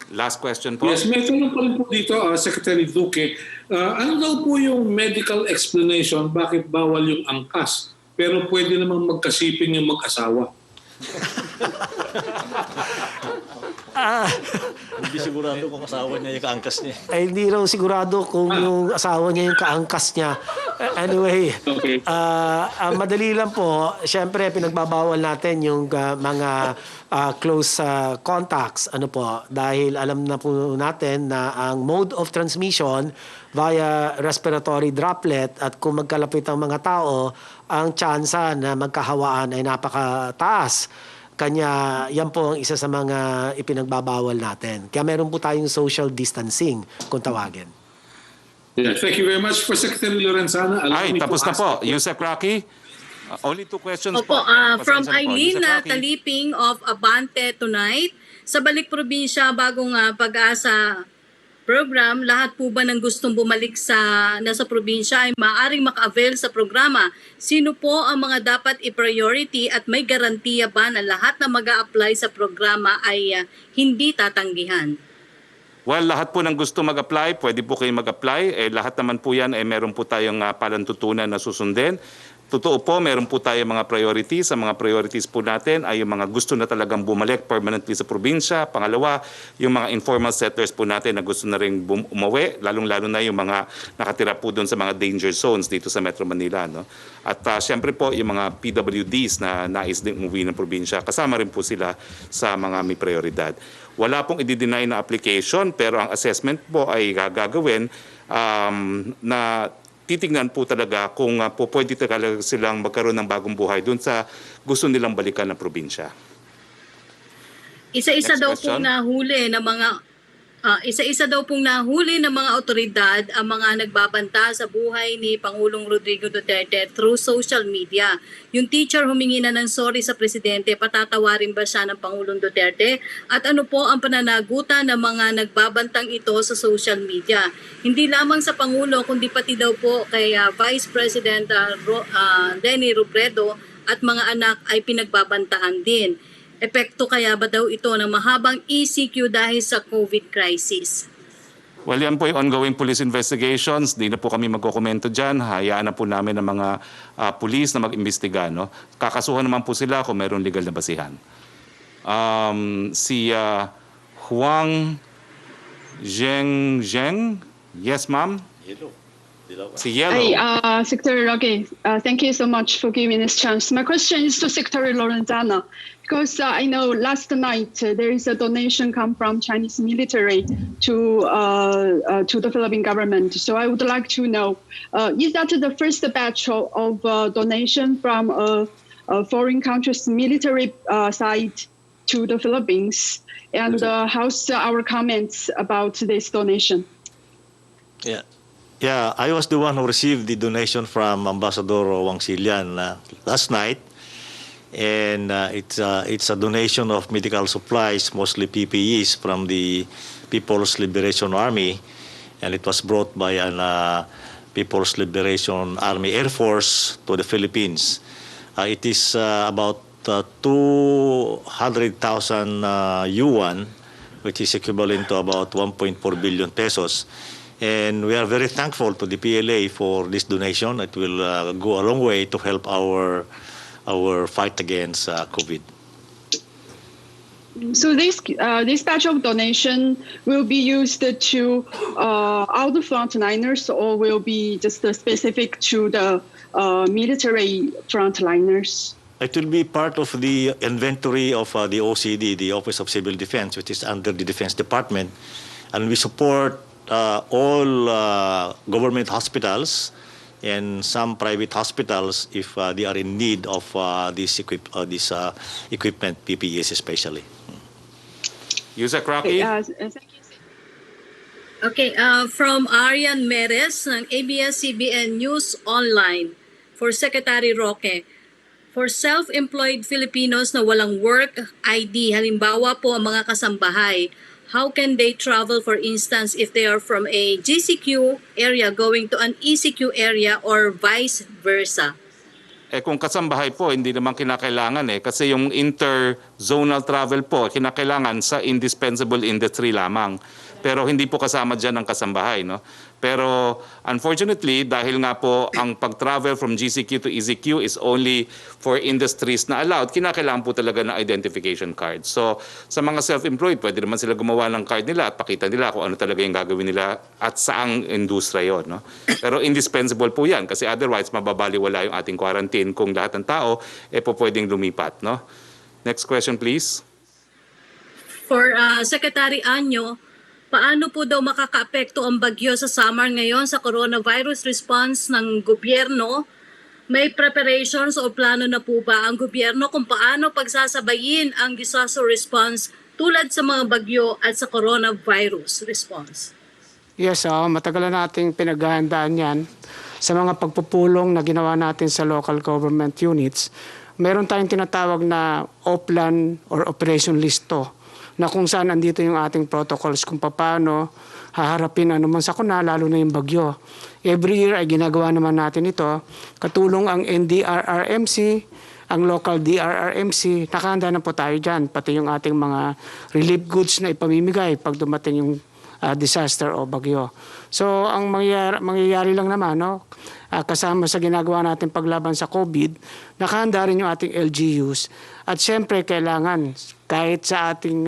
Last question po. Yes, may tanong pa rin po dito, Secretary Duque. Ano daw po yung medical explanation bakit bawal yung angkas pero pwede namang magkasiping yung mag-asawa? Hindi sigurado kung asawa niya yung kaangkas niya. Ay, hindi raw sigurado kung yung asawa niya yung kaangkas niya. Anyway, madali lang po. Siyempre, pinagbabawal natin yung mga close contacts. Ano po, dahil alam na po natin na ang mode of transmission via respiratory droplet at kung magkalapit ang mga tao, ang tsansa na magkahawaan ay napakataas. Kanya, yan po ang isa sa mga ipinagbabawal natin. Kaya meron po tayong social distancing kung tawagin. Yeah, thank you very much for Secretary Lorenzana. Ay, tapos na po. Yusek Rocky, only 2 questions Opo, po. from Pasensya na po. Eileen Yusek Rocky. Taliping of Abante Tonight. Sa balik probinsya, bagong PAGASA program, lahat po ba ng gustong bumalik sa nasa probinsya ay maaaring maka-avail sa programa? Sino po ang mga dapat i-priority at may garantiya ba na lahat na mag-a-apply sa programa ay hindi tatanggihan? Well, lahat po ng gusto mag-apply, pwede po kayo mag-apply. Lahat naman po yan, meron po tayong palantutunan na susundin. Totoo po, meron po tayo mga priorities. Ang mga priorities po natin ay yung mga gusto na talagang bumalik permanently sa probinsya. Pangalawa, yung mga informal settlers po natin na gusto na rin umuwi, lalong-lalo na yung mga nakatira po doon sa mga danger zones dito sa Metro Manila. No? At siyempre po, yung mga PWDs na nais din umuwi ng probinsya, kasama rin po sila sa mga may prioridad. Wala pong i-deny na application, pero ang assessment po ay gagawin na titignan po talaga kung po pwede talaga silang magkaroon ng bagong buhay doon sa gusto nilang balikan na probinsya. Isa-isa daw pong nahuli ng mga otoridad ang mga nagbabanta sa buhay ni Pangulong Rodrigo Duterte through social media. Yung teacher humingi na ng sorry sa presidente, patatawarin ba siya ng Pangulong Duterte? At ano po ang pananagutan ng mga nagbabantang ito sa social media? Hindi lamang sa Pangulo, kundi pati daw po kay Vice President Leni Robredo at mga anak ay pinagbabantaan din. Epekto kaya ba daw ito ng mahabang ECQ dahil sa COVID crisis? Well, yan po yung ongoing police investigations. Di na po kami magkokomento dyan. Hayaan na po namin ng mga police na mag-imbestiga. No? Kakasuhan naman po sila kung mayroong legal na basihan. Si Huang Zheng. Yes, ma'am? Si Yellow. Hi, Secretary Roque. Thank you so much for giving this chance. My question is to Secretary Lorenzana, because I know last night there is a donation come from Chinese military to the Philippine government. So I would like to know, is that the first batch of donation from a foreign country's military side to the Philippines? And how's our comments about this donation? Yeah, I was the one who received the donation from Ambassador Wang Xilian last night. And it's a donation of medical supplies, mostly PPEs, from the People's Liberation Army. And it was brought by an People's Liberation Army Air Force to the Philippines. It is about 200,000 yuan, which is equivalent to about 1.4 billion pesos. And we are very thankful to the PLA for this donation. It will go a long way to help our fight against COVID. So this batch of donation will be used to all the frontliners, or will be just specific to the military frontliners? It will be part of the inventory of the OCD, the Office of Civil Defense, which is under the Defense Department, and we support all government hospitals and some private hospitals if they are in need of this equipment, PPEs especially. Yusek Rocky? Okay, from Arian Meres ng ABS-CBN News Online for Secretary Roque. For self-employed Filipinos na walang work ID, halimbawa po ang mga kasambahay, how can they travel, for instance, if they are from a GCQ area going to an ECQ area or vice versa? Kung kasambahay po, hindi naman kinakailangan kasi yung inter-zonal travel po, kinakailangan sa indispensable industry lamang. Pero hindi po kasama dyan ang kasambahay. No? Pero unfortunately, dahil nga po ang pag-travel from GCQ to ECQ is only for industries na allowed, kinakailangan po talaga ng identification card. So sa mga self-employed, pwede naman sila gumawa ng card nila at pakita nila kung ano talaga yung gagawin nila at saang industriya yon. No? Pero indispensable po yan kasi otherwise mababaliwala yung ating quarantine kung lahat ng tao po pwedeng lumipat. No? Next question please. For Secretary Anyo, paano po daw makakaapekto ang bagyo sa summer ngayon sa coronavirus response ng gobyerno? May preparations o plano na po ba ang gobyerno kung paano pagsasabayin ang disaster response tulad sa mga bagyo at sa coronavirus response? Yes, matagal na nating pinaghahandaan yan. Sa mga pagpupulong na ginawa natin sa local government units, meron tayong tinatawag na OPLAN or Operation Listo, na kung saan andito yung ating protocols kung paano haharapin anuman sakuna, lalo na yung bagyo. Every year ay ginagawa naman natin ito. Katulong ang NDRRMC, ang local DRRMC, nakahanda na po tayo dyan, pati yung ating mga relief goods na ipamimigay pag dumating yung disaster o bagyo. So ang mangyayari lang naman, kasama sa ginagawa natin paglaban sa COVID, nakahanda rin yung ating LGUs. At siyempre kailangan kahit sa ating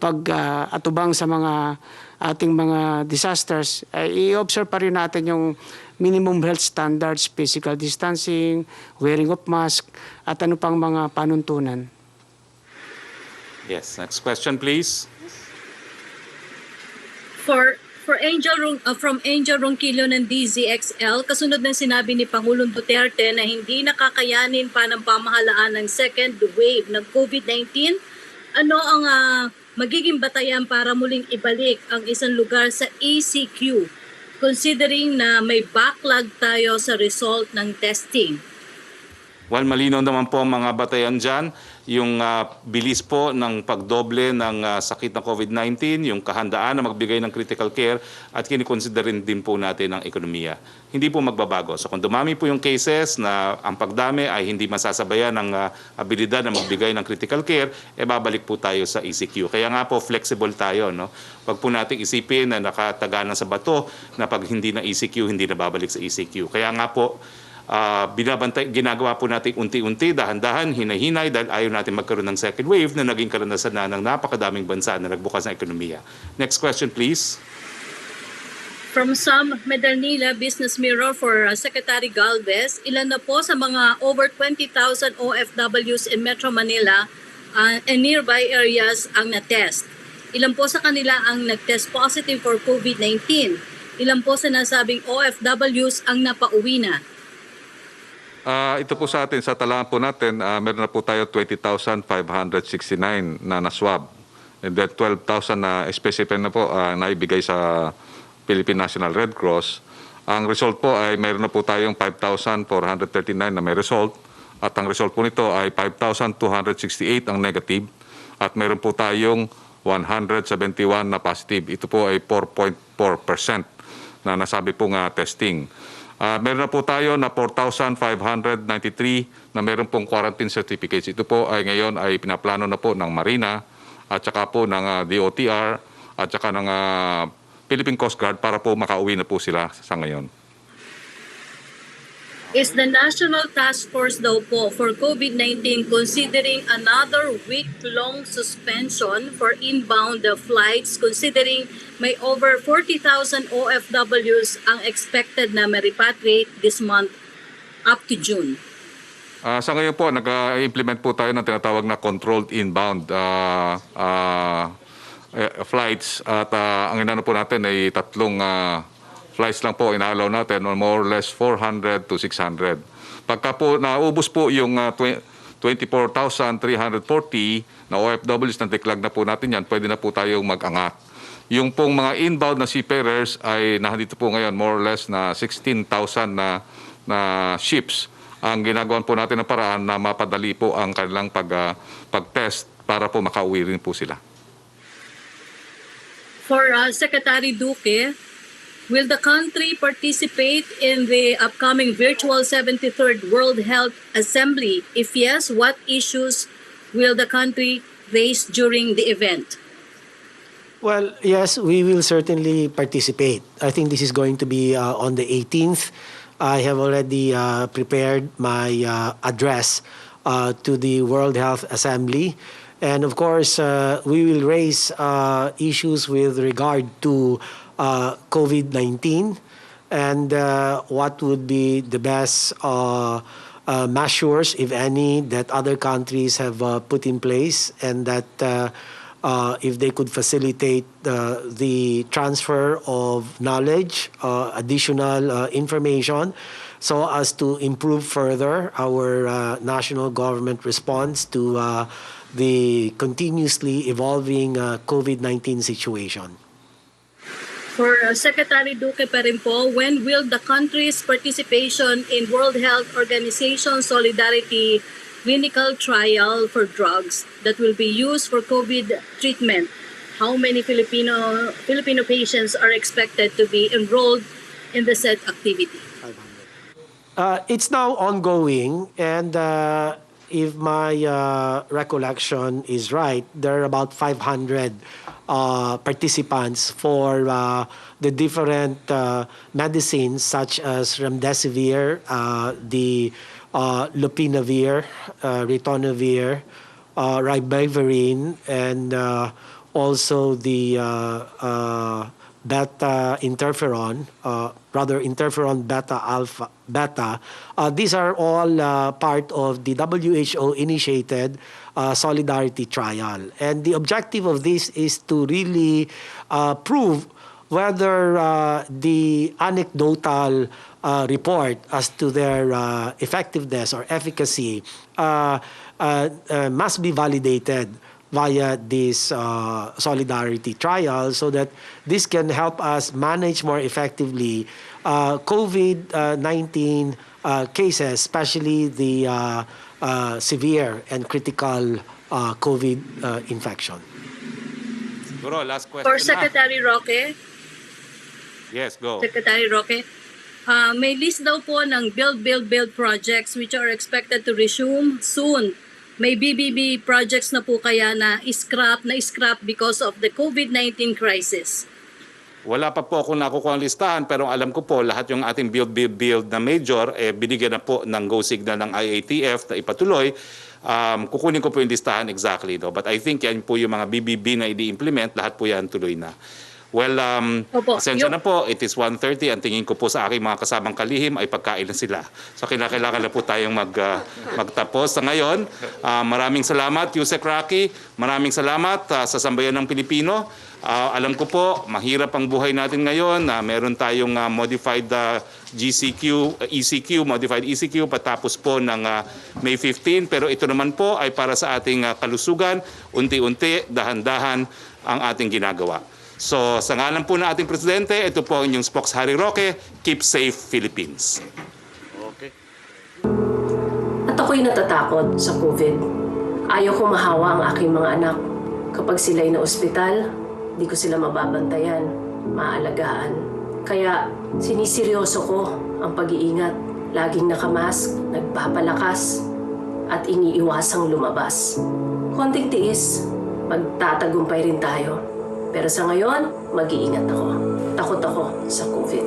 pag-atubang sa mga ating mga disasters, i-observe pa rin natin yung minimum health standards, physical distancing, wearing of mask, at ano pang mga panuntunan. Yes, next question please. For from Angel Ronquillo ng DZXL, kasunod ng sinabi ni Pangulong Duterte na hindi nakakayanin pa ng pamahalaan ng second wave ng COVID-19, ano ang magiging batayan para muling ibalik ang isang lugar sa ECQ, considering na may backlog tayo sa result ng testing? Well, malinaw naman po ang mga batayan dyan. Yung bilis po ng pagdoble ng sakit ng COVID-19, yung kahandaan na magbigay ng critical care at kinikonsiderin din po natin ang ekonomiya. Hindi po magbabago. So kung dumami po yung cases na ang pagdami ay hindi masasabayan ng abilidad na magbigay ng critical care, babalik po tayo sa ECQ. Kaya nga po flexible tayo. No? Pag po natin isipin na nakataganan sa bato na pag hindi na ECQ, hindi na babalik sa ECQ. Kaya nga po, ginagawa po natin unti-unti, dahan-dahan, hinay-hinay dahil ayaw natin magkaroon ng second wave na naging karanasan na ng napakadaming bansa na nagbukas ng ekonomiya. Next question please. From Sam Medernila, Business Mirror for Secretary Galvez, ilan na po sa mga over 20,000 OFWs in Metro Manila and nearby areas ang na-test? Ilan po sa kanila ang nag-test positive for COVID-19? Ilan po sa nasabing OFWs ang napauwi na? Ito po sa atin, sa talaan po natin, meron na po tayo 20,569 na naswab. And then 12,000 na specific na po naibigay sa Philippine National Red Cross. Ang result po ay meron na po tayong 5,439 na may result. At ang result po nito ay 5,268 ang negative. At meron po tayong 171 na positive. Ito po ay 4.4% na nasabi pong testing. Meron na po tayo na 4,593 na meron pong quarantine certificates. Ito po ay ngayon ay pinaplano na po ng Marina at saka po ng DOTR at saka ng Philippine Coast Guard para po makauwi na po sila sa ngayon. Is the National Task Force daw po for COVID-19 considering another week-long suspension for inbound flights considering may over 40,000 OFWs ang expected na ma-repatriate this month up to June? Sa ngayon po, nag-implement po tayo ng tinatawag na controlled inbound flights at ang inano po natin ay tatlong flights lang po inaalaw natin, or more or less 400 to 600. Pagka po naubos po yung 24,340 na OFWs na declag na po natin yan, pwede na po tayong mag-angat. Yung pong mga inbound na seafarers ay nandito po ngayon more or less na 16,000 na ships. Ang ginagawan po natin ng paraan na mapadali po ang kanilang pag-test para po makauwi rin po sila. For Secretary Duque, will the country participate in the upcoming virtual 73rd World Health Assembly? If yes, what issues will the country raise during the event? Well, yes, we will certainly participate. I think this is going to be on the 18th. I have already prepared my address to the World Health Assembly. And of course, we will raise issues with regard to COVID-19 and what would be the best measures, if any, that other countries have put in place, and that if they could facilitate the transfer of knowledge, additional information, so as to improve further our national government response to the continuously evolving COVID-19 situation. For Secretary Duque pa rin po, when will the country's participation in World Health Organization Solidarity clinical trial for drugs that will be used for COVID treatment? How many Filipino patients are expected to be enrolled in the said activity? It's now ongoing, and if my recollection is right, there are about 500 participants for the different medicines such as remdesivir, the lopinavir, ritonavir, ribavirin, and also the beta interferon, interferon beta. These are all part of the WHO-initiated solidarity trial. And the objective of this is to really prove whether the anecdotal report as to their effectiveness or efficacy must be validated via this solidarity trial, so that this can help us manage more effectively COVID-19 cases, especially the severe and critical COVID infection. Siguro, last question For Secretary Roque, Yes, go. Secretary Roque, may list daw po ng build projects which are expected to resume soon. May BBB projects na po kaya na scrap because of the COVID-19 crisis? Wala pa po akong nakukuha ang listahan, pero alam ko po lahat yung ating build na major, binigyan na po ng go signal ng IATF na ipatuloy. Kukunin ko po yung listahan exactly. No? But I think yan po yung mga BBB na i-implement, lahat po yan tuloy na. Well, pasensya na po, it is 1:30. Ang tingin ko po sa aking mga kasamang kalihim ay pagkain na sila. So kailangan na po tayong magtapos. Sa ngayon, maraming salamat, Yusek Rocky. Maraming salamat sa Sambayan ng Pilipino. Alam ko po, mahirap ang buhay natin ngayon. Meron tayong modified modified ECQ patapos po ng May 15. Pero ito naman po ay para sa ating kalusugan. Unti-unti, dahan-dahan ang ating ginagawa. So, sa ngalan po ng ating Presidente, ito po ang inyong Spokes Harry Roque. Keep safe, Philippines. Okay. At ako'y natatakot sa COVID. Ayaw ko mahawa ang aking mga anak. Kapag sila'y na ospital, di ko sila mababantayan, maalagaan. Kaya siniseryoso ko ang pag-iingat. Laging nakamask, nagpapalakas, at iniiwasang lumabas. Konting tiis, magtatagumpay rin tayo. Pero sa ngayon, mag-iingat ako. Takot ako sa COVID.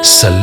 sa